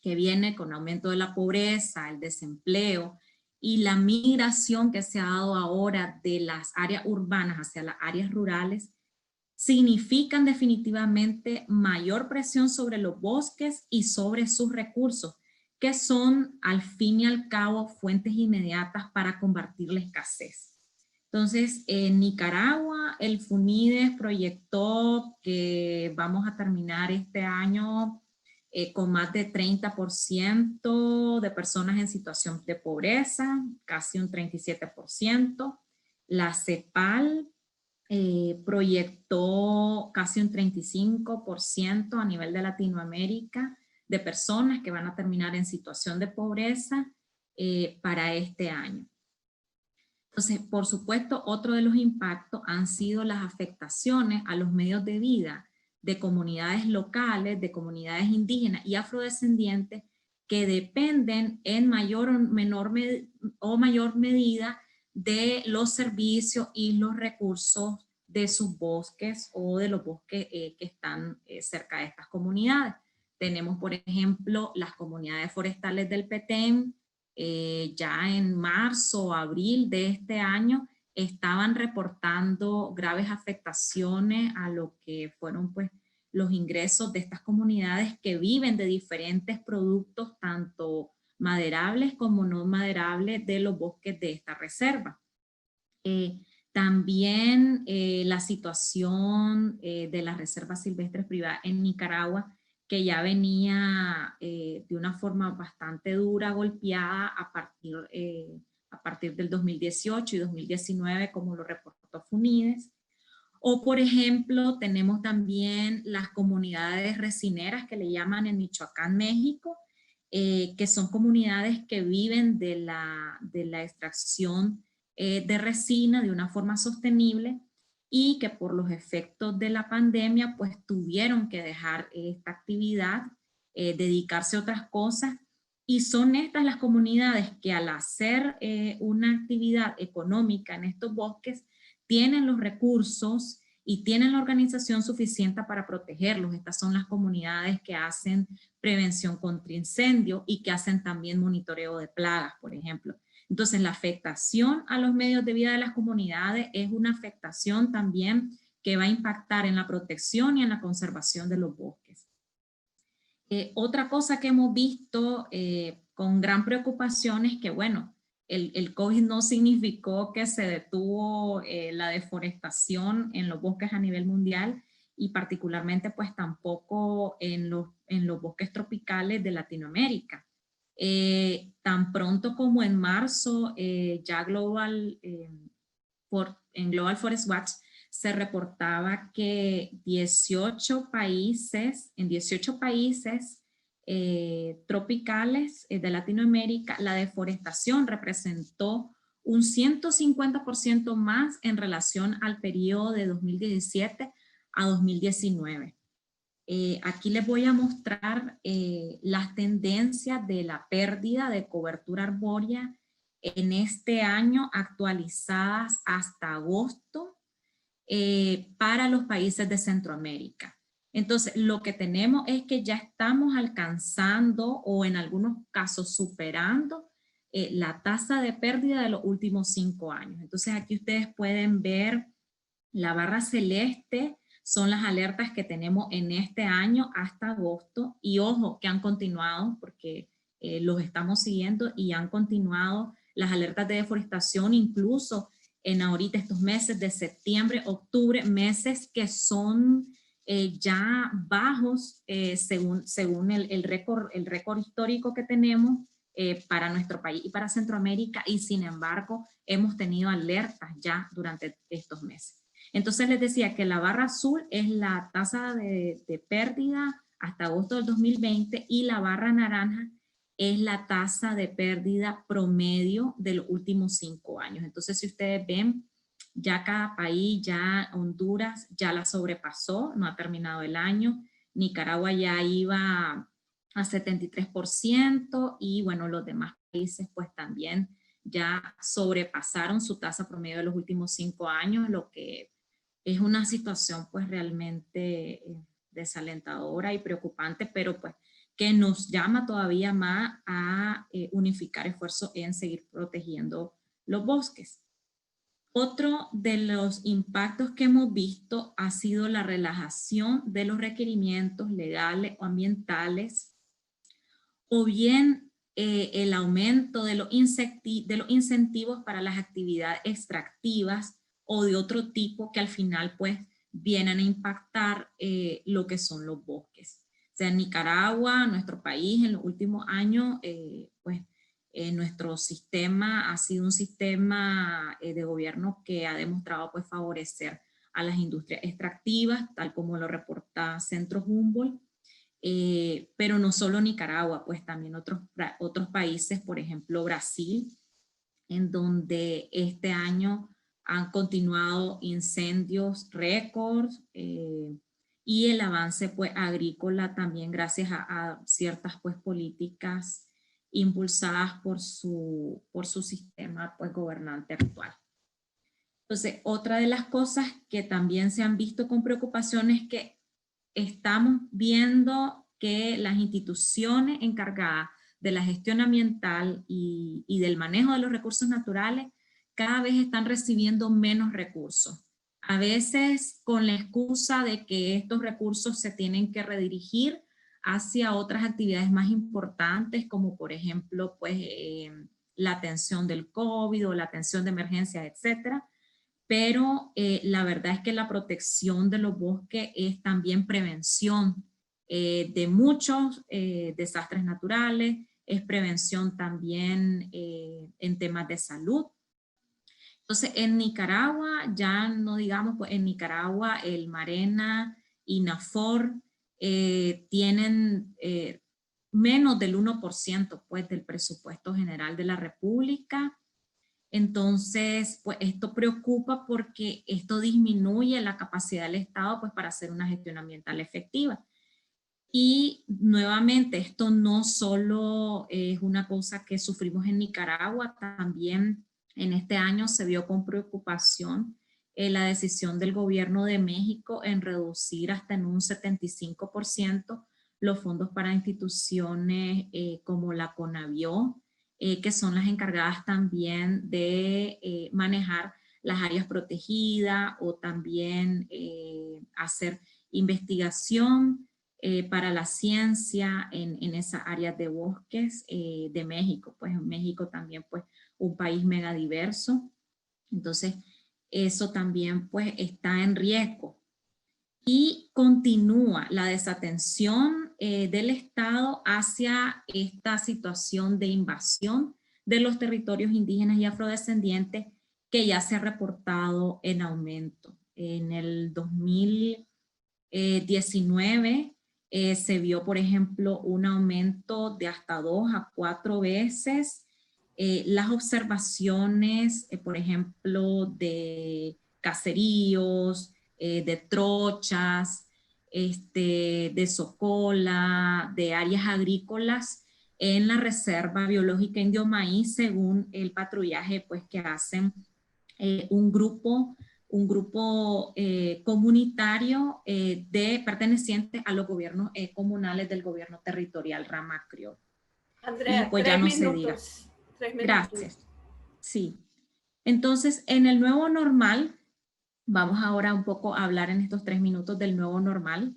que viene con aumento de la pobreza, el desempleo y la migración que se ha dado ahora de las áreas urbanas hacia las áreas rurales, significan definitivamente mayor presión sobre los bosques y sobre sus recursos, que son, al fin y al cabo, fuentes inmediatas para combatir la escasez. Entonces, en Nicaragua, el FUNIDES proyectó que vamos a terminar este año con más de 30% de personas en situación de pobreza, casi un 37%. La CEPAL proyectó casi un 35% a nivel de Latinoamérica de personas que van a terminar en situación de pobreza para este año. Entonces, por supuesto, otro de los impactos han sido las afectaciones a los medios de vida de comunidades locales, de comunidades indígenas y afrodescendientes que dependen en mayor o mayor medida de los servicios y los recursos de sus bosques o de los bosques que están cerca de estas comunidades. Tenemos, por ejemplo, las comunidades forestales del Petén, ya en marzo o abril de este año estaban reportando graves afectaciones a lo que fueron pues los ingresos de estas comunidades que viven de diferentes productos, tanto maderables como no maderables, de los bosques de esta reserva. También la situación de las reservas silvestres privadas en Nicaragua, que ya venía de una forma bastante dura, golpeada a partir del 2018 y 2019, como lo reportó FUNIDES. O, por ejemplo, tenemos también las comunidades resineras que le llaman en Michoacán, México, que son comunidades que viven de la extracción de resina de una forma sostenible y que por los efectos de la pandemia pues tuvieron que dejar esta actividad, dedicarse a otras cosas, y son estas las comunidades que al hacer una actividad económica en estos bosques tienen los recursos y tienen la organización suficiente para protegerlos. Estas son las comunidades que hacen prevención contra incendio y que hacen también monitoreo de plagas, por ejemplo. Entonces, la afectación a los medios de vida de las comunidades es una afectación también que va a impactar en la protección y en la conservación de los bosques. Otra cosa que hemos visto con gran preocupación es que, bueno, el COVID no significó que se detuvo la deforestación en los bosques a nivel mundial, y particularmente pues tampoco en los bosques tropicales de Latinoamérica. Tan pronto como en marzo, ya en Global Forest Watch se reportaba que en 18 países tropicales de Latinoamérica, la deforestación representó un 150% más en relación al periodo de 2017 a 2019. Aquí les voy a mostrar las tendencias de la pérdida de cobertura arbórea en este año, actualizadas hasta agosto para los países de Centroamérica. Entonces, lo que tenemos es que ya estamos alcanzando, o en algunos casos superando, la tasa de pérdida de los últimos 5 años. Entonces, aquí ustedes pueden ver la barra celeste, son las alertas que tenemos en este año hasta agosto, y ojo que han continuado, porque los estamos siguiendo y han continuado las alertas de deforestación, incluso en ahorita estos meses de septiembre, octubre, meses que son ya bajos según el récord histórico que tenemos para nuestro país y para Centroamérica, y sin embargo hemos tenido alertas ya durante estos meses. Entonces les decía que la barra azul es la tasa de pérdida hasta agosto del 2020, y la barra naranja es la tasa de pérdida promedio de los últimos 5 años. Entonces, si ustedes ven, ya cada país, ya Honduras ya la sobrepasó, no ha terminado el año. Nicaragua ya iba a 73%, y bueno, los demás países pues también ya sobrepasaron su tasa promedio de los últimos 5 años, lo que es una situación pues realmente desalentadora y preocupante, pero pues que nos llama todavía más a unificar esfuerzos en seguir protegiendo los bosques. Otro de los impactos que hemos visto ha sido la relajación de los requerimientos legales o ambientales, o bien el aumento de los incentivos para las actividades extractivas o de otro tipo que al final pues vienen a impactar lo que son los bosques. sea, en Nicaragua, nuestro país, en los últimos años, pues nuestro sistema ha sido un sistema de gobierno que ha demostrado pues favorecer a las industrias extractivas, tal como lo reporta Centro Humboldt, pero no solo Nicaragua, pues también otros países, por ejemplo Brasil, en donde este año han continuado incendios récords y el avance pues agrícola también gracias a ciertas pues políticas impulsadas por su sistema pues gobernante actual. Entonces, otra de las cosas que también se han visto con preocupación es que estamos viendo que las instituciones encargadas de la gestión ambiental y del manejo de los recursos naturales cada vez están recibiendo menos recursos. A veces con la excusa de que estos recursos se tienen que redirigir hacia otras actividades más importantes, como por ejemplo pues, la atención del COVID o la atención de emergencias, etcétera. Pero la verdad es que la protección de los bosques es también prevención de muchos desastres naturales, es prevención también en temas de salud. Entonces, en Nicaragua, ya no digamos, pues en Nicaragua el Marena y NAFOR tienen menos del 1% pues, del presupuesto general de la República. Entonces, pues esto preocupa porque esto disminuye la capacidad del Estado pues, para hacer una gestión ambiental efectiva. Y nuevamente, esto no solo es una cosa que sufrimos en Nicaragua, también en este año se vio con preocupación la decisión del gobierno de México en reducir hasta en un 75% los fondos para instituciones como la CONAVIO, que son las encargadas también de manejar las áreas protegidas o también hacer investigación para la ciencia en esas áreas de bosques de México. Pues en México también pues un país megadiverso, entonces eso también pues está en riesgo. Y continúa la desatención del Estado hacia esta situación de invasión de los territorios indígenas y afrodescendientes que ya se ha reportado en aumento. En el 2019 se vio, por ejemplo, un aumento de hasta 2 a 4 veces las observaciones, por ejemplo, de caseríos, de trochas, de socola, de áreas agrícolas en la Reserva Biológica Indio Maíz, según el patrullaje pues, que hacen un grupo comunitario de pertenecientes a los gobiernos comunales del gobierno territorial Rama Criol. Andrea, y pues ya no se diga. 3 minutos. Gracias. Sí. Entonces, en el nuevo normal, vamos ahora un poco a hablar en estos 3 minutos del nuevo normal.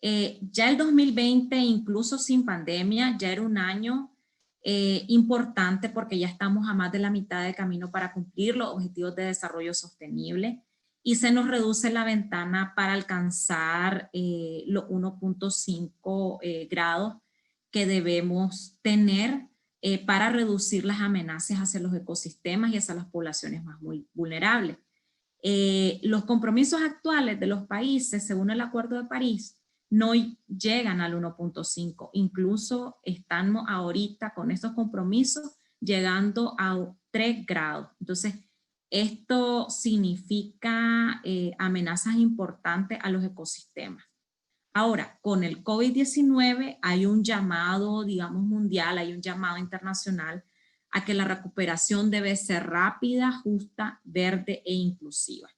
Ya el 2020, incluso sin pandemia, ya era un año importante porque ya estamos a más de la mitad del camino para cumplir los objetivos de desarrollo sostenible y se nos reduce la ventana para alcanzar los 1.5 grados que debemos tener para reducir las amenazas hacia los ecosistemas y hacia las poblaciones más muy vulnerables. Los compromisos actuales de los países, según el Acuerdo de París, no llegan al 1.5. Incluso estamos ahorita con estos compromisos llegando a 3 grados. Entonces, esto significa amenazas importantes a los ecosistemas. Ahora, con el COVID-19 hay un llamado, digamos, mundial, hay un llamado internacional a que la recuperación debe ser rápida, justa, verde e inclusiva.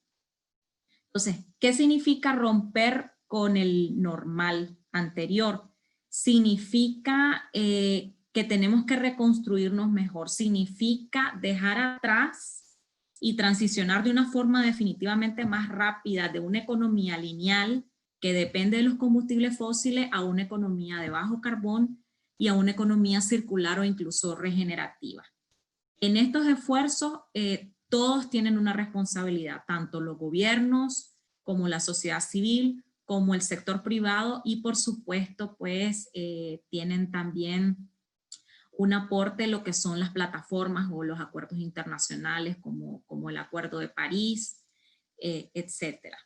Entonces, ¿qué significa romper con el normal anterior? Significa que tenemos que reconstruirnos mejor, significa dejar atrás y transicionar de una forma definitivamente más rápida de una economía lineal que depende de los combustibles fósiles a una economía de bajo carbón y a una economía circular o incluso regenerativa. En estos esfuerzos todos tienen una responsabilidad, tanto los gobiernos como la sociedad civil, como el sector privado y por supuesto pues tienen también un aporte en lo que son las plataformas o los acuerdos internacionales como el Acuerdo de París, etcétera.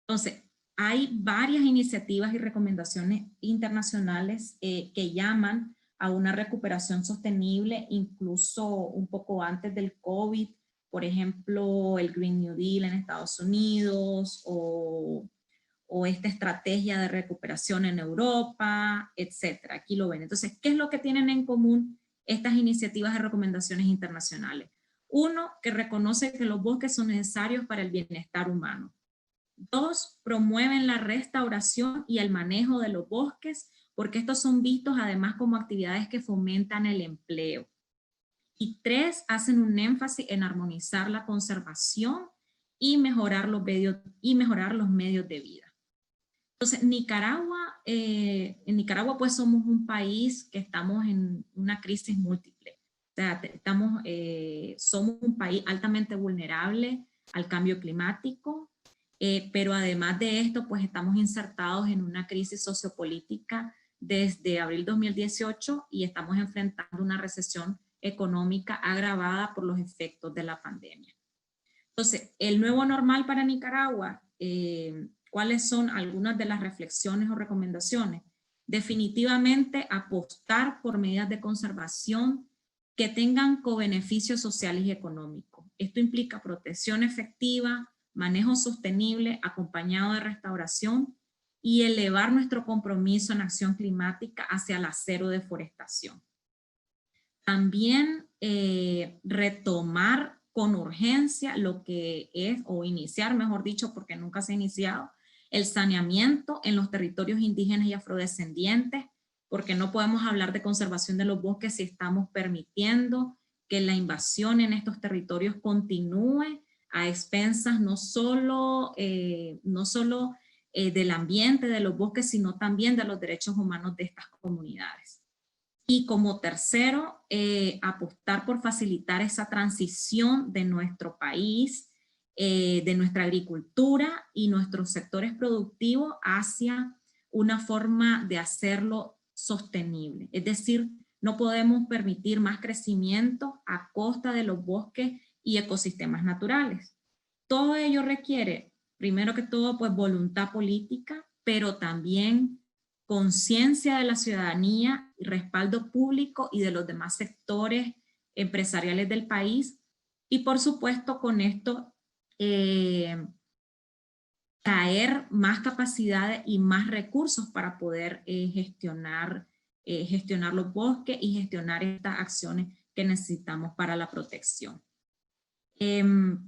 Entonces, hay varias iniciativas y recomendaciones internacionales que llaman a una recuperación sostenible, incluso un poco antes del COVID, por ejemplo, el Green New Deal en Estados Unidos o esta estrategia de recuperación en Europa, etcétera. Aquí lo ven. Entonces, ¿qué es lo que tienen en común estas iniciativas y recomendaciones internacionales? Uno, que reconoce que los bosques son necesarios para el bienestar humano. Dos, promueven la restauración y el manejo de los bosques, porque estos son vistos además como actividades que fomentan el empleo. Y tres, hacen un énfasis en armonizar la conservación y mejorar los medios de vida. Entonces, Nicaragua, en Nicaragua pues somos un país que estamos en una crisis múltiple. O sea, somos un país altamente vulnerable al cambio climático, pero además de esto, pues estamos insertados en una crisis sociopolítica desde abril 2018 y estamos enfrentando una recesión económica agravada por los efectos de la pandemia. Entonces, el nuevo normal para Nicaragua, ¿cuáles son algunas de las reflexiones o recomendaciones? Definitivamente apostar por medidas de conservación que tengan cobeneficios sociales y económicos. Esto implica protección efectiva, manejo sostenible acompañado de restauración y elevar nuestro compromiso en acción climática hacia la cero deforestación. También retomar con urgencia lo que es, o iniciar, mejor dicho, porque nunca se ha iniciado, el saneamiento en los territorios indígenas y afrodescendientes, porque no podemos hablar de conservación de los bosques si estamos permitiendo que la invasión en estos territorios continúe a expensas no solo del ambiente, de los bosques, sino también de los derechos humanos de estas comunidades. Y como tercero, apostar por facilitar esa transición de nuestro país, de nuestra agricultura y nuestros sectores productivos hacia una forma de hacerlo sostenible. Es decir, no podemos permitir más crecimiento a costa de los bosques y ecosistemas naturales. Todo ello requiere, primero que todo, pues voluntad política, pero también conciencia de la ciudadanía, respaldo público y de los demás sectores empresariales del país. Y por supuesto con esto traer más capacidades y más recursos para poder gestionar los bosques y gestionar estas acciones que necesitamos para la protección. El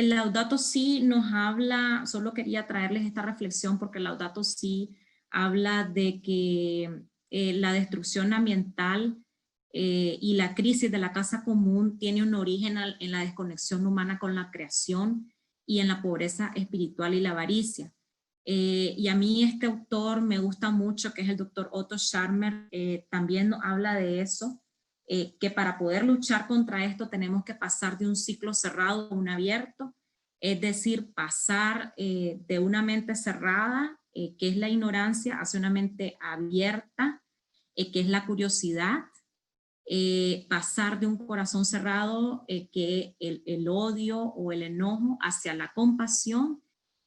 Laudato Si nos habla, solo quería traerles esta reflexión porque el Laudato Si habla de que la destrucción ambiental y la crisis de la casa común tiene un origen en la desconexión humana con la creación y en la pobreza espiritual y la avaricia. Y a mí este autor me gusta mucho, que es el doctor Otto Scharmer, también nos habla de eso, que para poder luchar contra esto tenemos que pasar de un ciclo cerrado a un abierto, es decir, pasar de una mente cerrada, que es la ignorancia, hacia una mente abierta, que es la curiosidad, pasar de un corazón cerrado, que el odio o el enojo, hacia la compasión,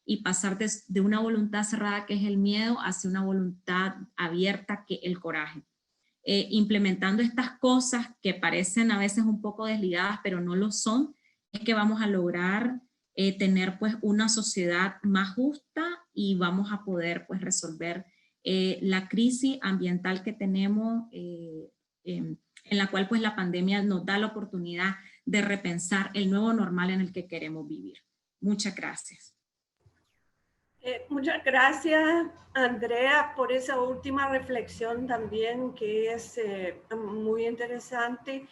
y pasar de una voluntad cerrada, que es el miedo, hacia una voluntad abierta, que es el coraje. Implementando estas cosas que parecen a veces un poco desligadas, pero no lo son, es que vamos a lograr tener pues una sociedad más justa y vamos a poder pues resolver la crisis ambiental que tenemos, en la cual pues la pandemia nos da la oportunidad de repensar el nuevo normal en el que queremos vivir. Muchas gracias. Muchas gracias, Andrea, por esa última reflexión también, que es muy interesante.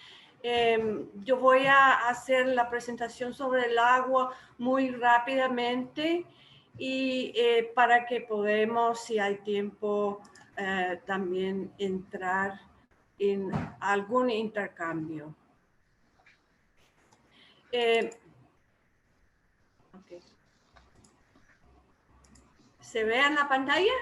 Yo voy a hacer la presentación sobre el agua muy rápidamente y para que podamos, si hay tiempo, también entrar en algún intercambio. Okay. ¿Se ve en la pantalla?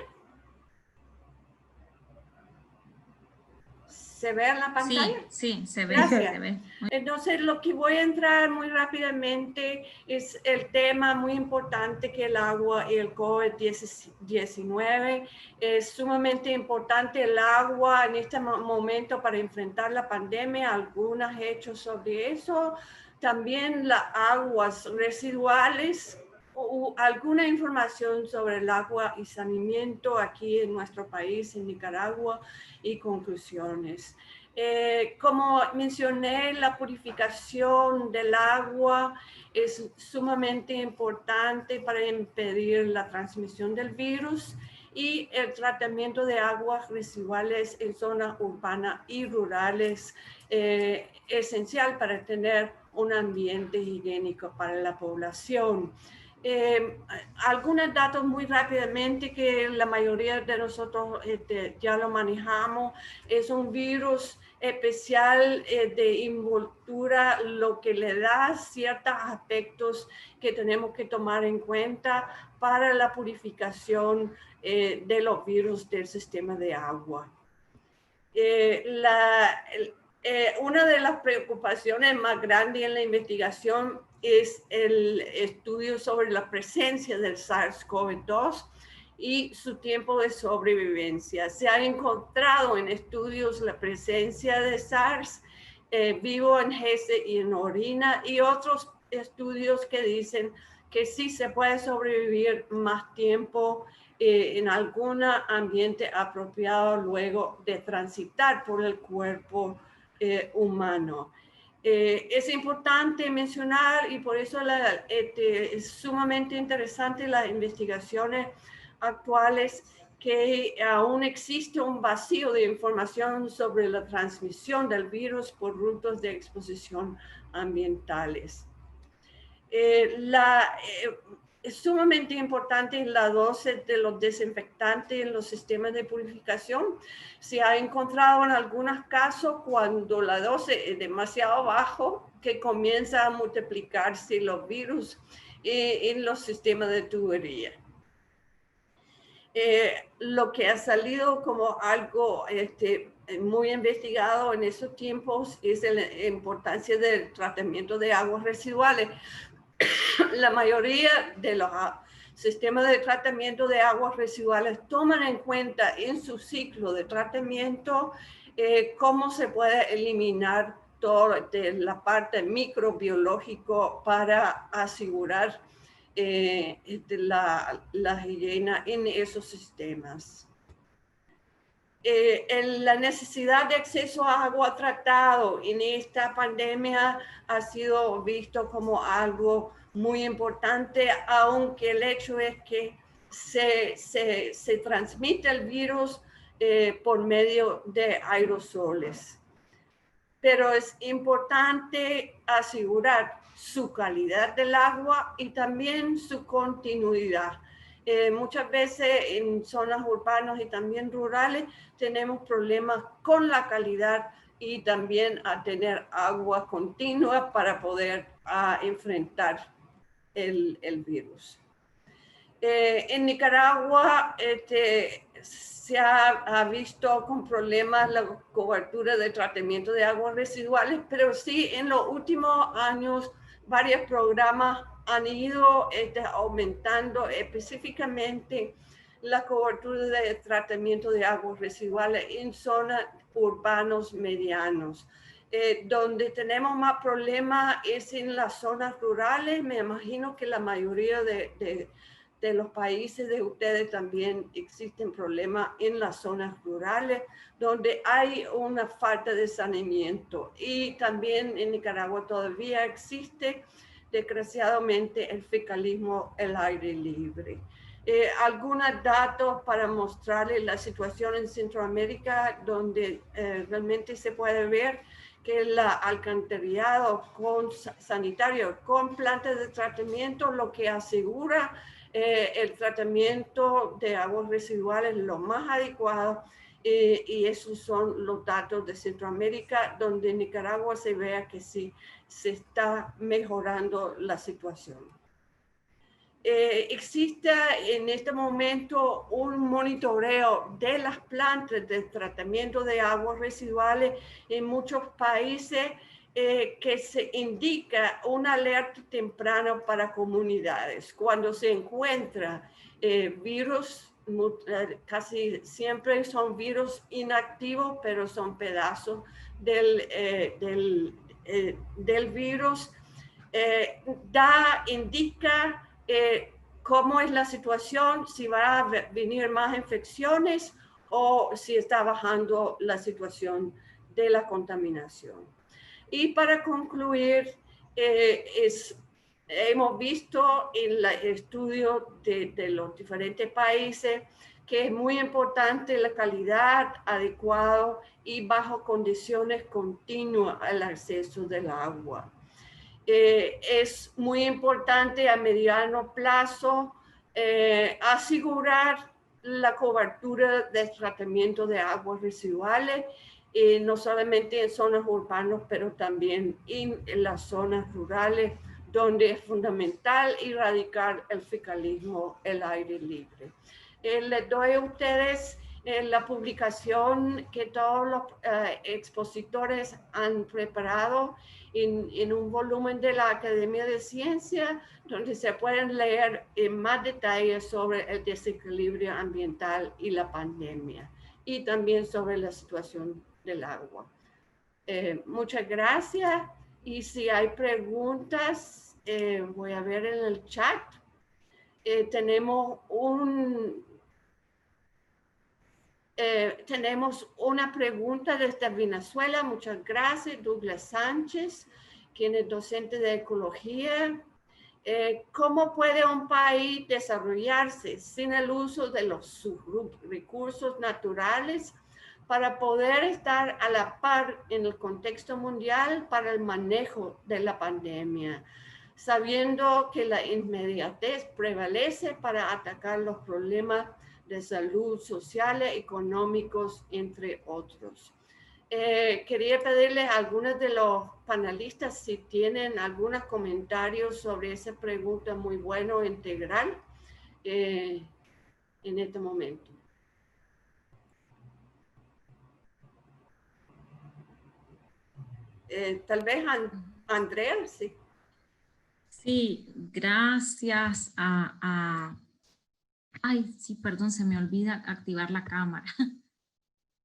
¿Se ve en la pantalla? Sí, se ve. Gracias. Se ve. Entonces, lo que voy a entrar muy rápidamente es el tema muy importante que el agua y el COVID-19. Es sumamente importante el agua en este momento para enfrentar la pandemia. Algunos hechos sobre eso. También las aguas residuales. Alguna información sobre el agua y saneamiento aquí en nuestro país, en Nicaragua, y conclusiones. Como mencioné, la purificación del agua es sumamente importante para impedir la transmisión del virus, y el tratamiento de aguas residuales en zonas urbanas y rurales esencial para tener un ambiente higiénico para la población. Algunos datos muy rápidamente que la mayoría de nosotros ya lo manejamos. Es un virus especial de envoltura, lo que le da ciertos aspectos que tenemos que tomar en cuenta para la purificación de los virus del sistema de agua. Una de las preocupaciones más grandes en la investigación es el estudio sobre la presencia del SARS-CoV-2 y su tiempo de sobrevivencia. Se ha encontrado en estudios la presencia de SARS vivo en heces y en orina, y otros estudios que dicen que sí se puede sobrevivir más tiempo en algún ambiente apropiado luego de transitar por el cuerpo humano. Es importante mencionar, y por eso es sumamente interesante las investigaciones actuales, que aún existe un vacío de información sobre la transmisión del virus por rutas de exposición ambientales. Es sumamente importante la dosis de los desinfectantes en los sistemas de purificación. Se ha encontrado en algunos casos cuando la dosis es demasiado bajo, que comienza a multiplicarse los virus en los sistemas de tubería. Lo que ha salido como algo muy investigado en esos tiempos es la importancia del tratamiento de aguas residuales. La mayoría de los sistemas de tratamiento de aguas residuales toman en cuenta en su ciclo de tratamiento cómo se puede eliminar toda la parte microbiológica para asegurar la higiene en esos sistemas. La necesidad de acceso a agua tratado en esta pandemia ha sido visto como algo muy importante, aunque el hecho es que se transmite el virus por medio de aerosoles. Pero es importante asegurar su calidad del agua y también su continuidad. Muchas veces en zonas urbanas y también rurales tenemos problemas con la calidad y también a tener agua continua para poder enfrentar el virus. En Nicaragua se ha visto con problemas la cobertura de tratamiento de aguas residuales, pero sí en los últimos años varios programas han ido aumentando específicamente la cobertura de tratamiento de aguas residuales en zonas urbanos medianos. Donde tenemos más problemas es en las zonas rurales. Me imagino que la mayoría de los países de ustedes también existen problemas en las zonas rurales donde hay una falta de saneamiento, y también en Nicaragua todavía existe desgraciadamente el fecalismo al aire libre. Algunos datos para mostrarles la situación en Centroamérica, donde realmente se puede ver que el alcantarillado sanitario con plantas de tratamiento lo que asegura el tratamiento de aguas residuales lo más adecuado, y esos son los datos de Centroamérica, donde en Nicaragua se vea que sí se está mejorando la situación. existe en este momento un monitoreo de las plantas de tratamiento de aguas residuales en muchos países que se indica una alerta temprana para comunidades. Cuando se encuentra virus, casi siempre son virus inactivos, pero son pedazos del virus, indica cómo es la situación, si va a venir más infecciones o si está bajando la situación de la contaminación. Y para concluir, hemos visto en el estudio de los diferentes países que es muy importante la calidad adecuada y bajo condiciones continuas al acceso del agua. Es muy importante a mediano plazo asegurar la cobertura del tratamiento de aguas residuales, no solamente en zonas urbanas, pero también en las zonas rurales, donde es fundamental erradicar el fecalismo al aire libre. Les doy a ustedes la publicación que todos los expositores han preparado en un volumen de la Academia de Ciencia, donde se pueden leer en más detalles sobre el desequilibrio ambiental y la pandemia, y también sobre la situación del agua. Muchas gracias, y si hay preguntas, voy a ver en el chat. Tenemos una pregunta desde Venezuela. Muchas gracias, Douglas Sánchez, quien es docente de ecología. ¿Cómo puede un país desarrollarse sin el uso de los recursos naturales para poder estar a la par en el contexto mundial para el manejo de la pandemia, sabiendo que la inmediatez prevalece para atacar los problemas de salud, sociales, económicos, entre otros? Quería pedirles a algunos de los panelistas si tienen algunos comentarios sobre esa pregunta muy buena, integral, en este momento. Tal vez Andrea, sí. Sí, gracias Ay, sí, perdón, se me olvida activar la cámara.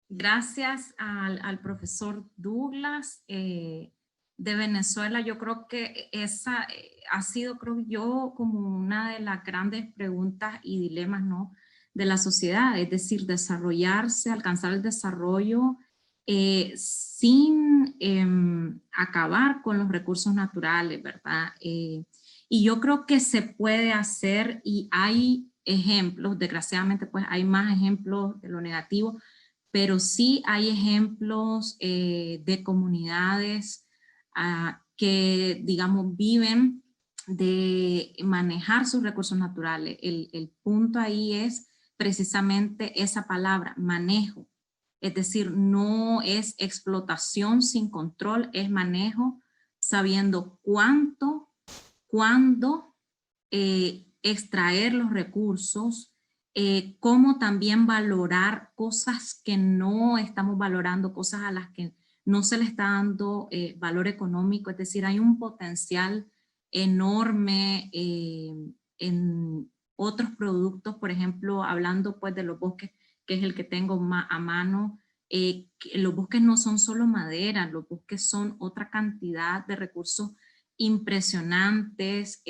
Gracias al profesor Douglas de Venezuela. Yo creo que esa ha sido, creo yo, como una de las grandes preguntas y dilemas, ¿no?, de la sociedad, es decir, desarrollarse, alcanzar el desarrollo sin acabar con los recursos naturales, ¿verdad? Y yo creo que se puede hacer, y hay ejemplos, desgraciadamente pues hay más ejemplos de lo negativo, pero sí hay ejemplos de comunidades que, digamos, viven de manejar sus recursos naturales. El punto ahí es precisamente esa palabra, manejo. Es decir, no es explotación sin control, es manejo, sabiendo cuánto, cuándo extraer los recursos, cómo también valorar cosas que no estamos valorando, cosas a las que no se le está dando valor económico. Es decir, hay un potencial enorme en otros productos, por ejemplo, hablando pues de los bosques, que es el que tengo a mano. Los bosques no son solo madera, los bosques son otra cantidad de recursos impresionantes,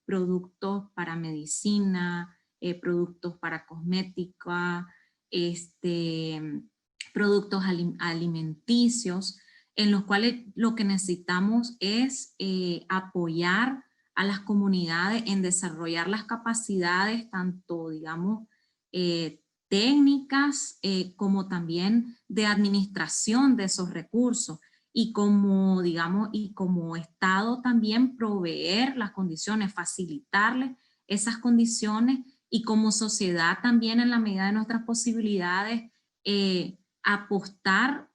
productos para medicina, productos para cosmética, productos alimenticios, en los cuales lo que necesitamos es apoyar a las comunidades en desarrollar las capacidades, tanto, digamos, técnicas como también de administración de esos recursos, y como, digamos, y como Estado también proveer las condiciones, facilitarles esas condiciones, y como sociedad también en la medida de nuestras posibilidades apostar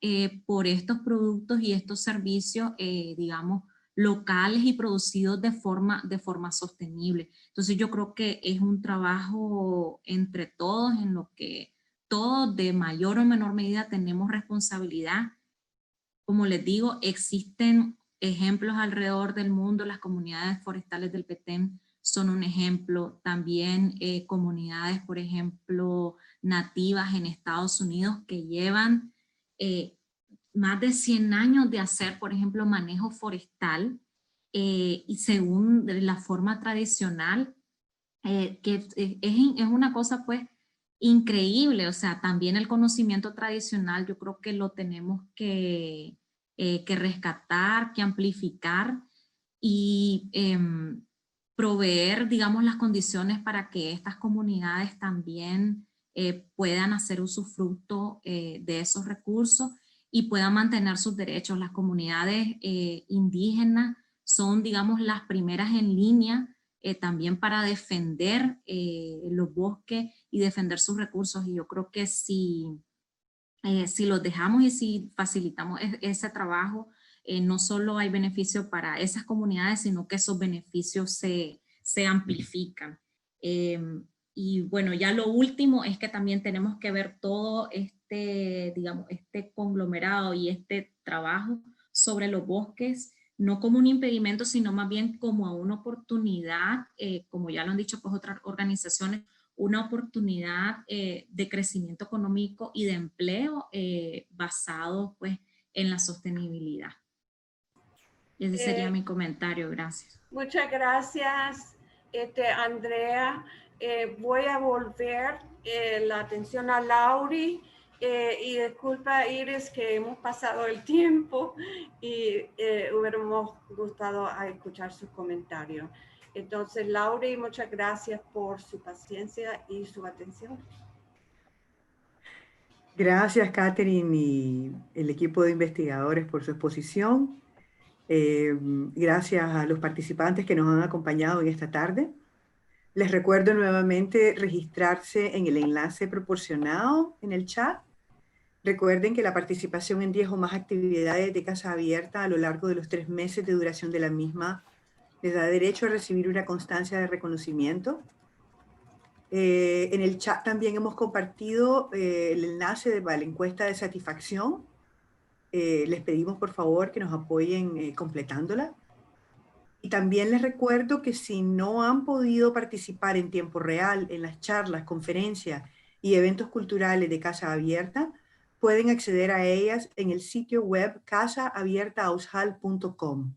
por estos productos y estos servicios, digamos, locales y producidos de forma sostenible. Entonces yo creo que es un trabajo entre todos en lo que todos de mayor o menor medida tenemos responsabilidad. Como les digo, existen ejemplos alrededor del mundo, las comunidades forestales del Petén son un ejemplo, también comunidades, por ejemplo, nativas en Estados Unidos que llevan más de 100 años de hacer, por ejemplo, manejo forestal y según la forma tradicional, que es una cosa pues increíble. O sea, también el conocimiento tradicional yo creo que lo tenemos que rescatar, que amplificar y proveer, digamos, las condiciones para que estas comunidades también puedan hacer usufructo de esos recursos y puedan mantener sus derechos. Las comunidades indígenas son, digamos, las primeras en línea también para defender los bosques y defender sus recursos. Y yo creo que si los dejamos y si facilitamos ese trabajo, no solo hay beneficio para esas comunidades, sino que esos beneficios se amplifican. Y bueno, ya lo último es que también tenemos que ver todo digamos, este conglomerado y este trabajo sobre los bosques, no como un impedimento, sino más bien como una oportunidad, como ya lo han dicho pues otras organizaciones, una oportunidad de crecimiento económico y de empleo basado pues en la sostenibilidad. Ese sería mi comentario, gracias. Muchas gracias, Andrea. Voy a volver la atención a Lauri y disculpa, Iris, que hemos pasado el tiempo y hubiéramos gustado a escuchar sus comentarios. Entonces, Lauri, muchas gracias por su paciencia y su atención. Gracias, Catherine y el equipo de investigadores por su exposición. Gracias a los participantes que nos han acompañado en esta tarde. Les recuerdo nuevamente registrarse en el enlace proporcionado en el chat. Recuerden que la participación en 10 o más actividades de Casa Abierta a lo largo de los 3 meses de duración de la misma les da derecho a recibir una constancia de reconocimiento. En el chat también hemos compartido el enlace para la encuesta de satisfacción. Les pedimos por favor que nos apoyen completándola. Y también les recuerdo que si no han podido participar en tiempo real en las charlas, conferencias y eventos culturales de Casa Abierta, pueden acceder a ellas en el sitio web casaabiertaaushal.com.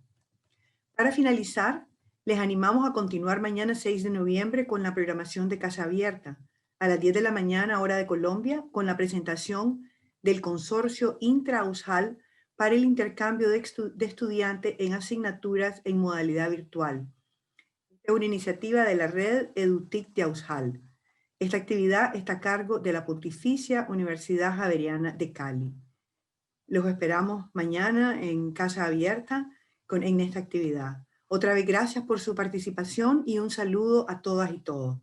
Para finalizar, les animamos a continuar mañana 6 de noviembre con la programación de Casa Abierta, a las 10 de la mañana, hora de Colombia, con la presentación del consorcio Intra-Aushal para el intercambio de estudiantes en asignaturas en modalidad virtual. Es una iniciativa de la red EduTIC de Aushal. Esta actividad está a cargo de la Pontificia Universidad Javeriana de Cali. Los esperamos mañana en Casa Abierta en esta actividad. Otra vez gracias por su participación y un saludo a todas y todos.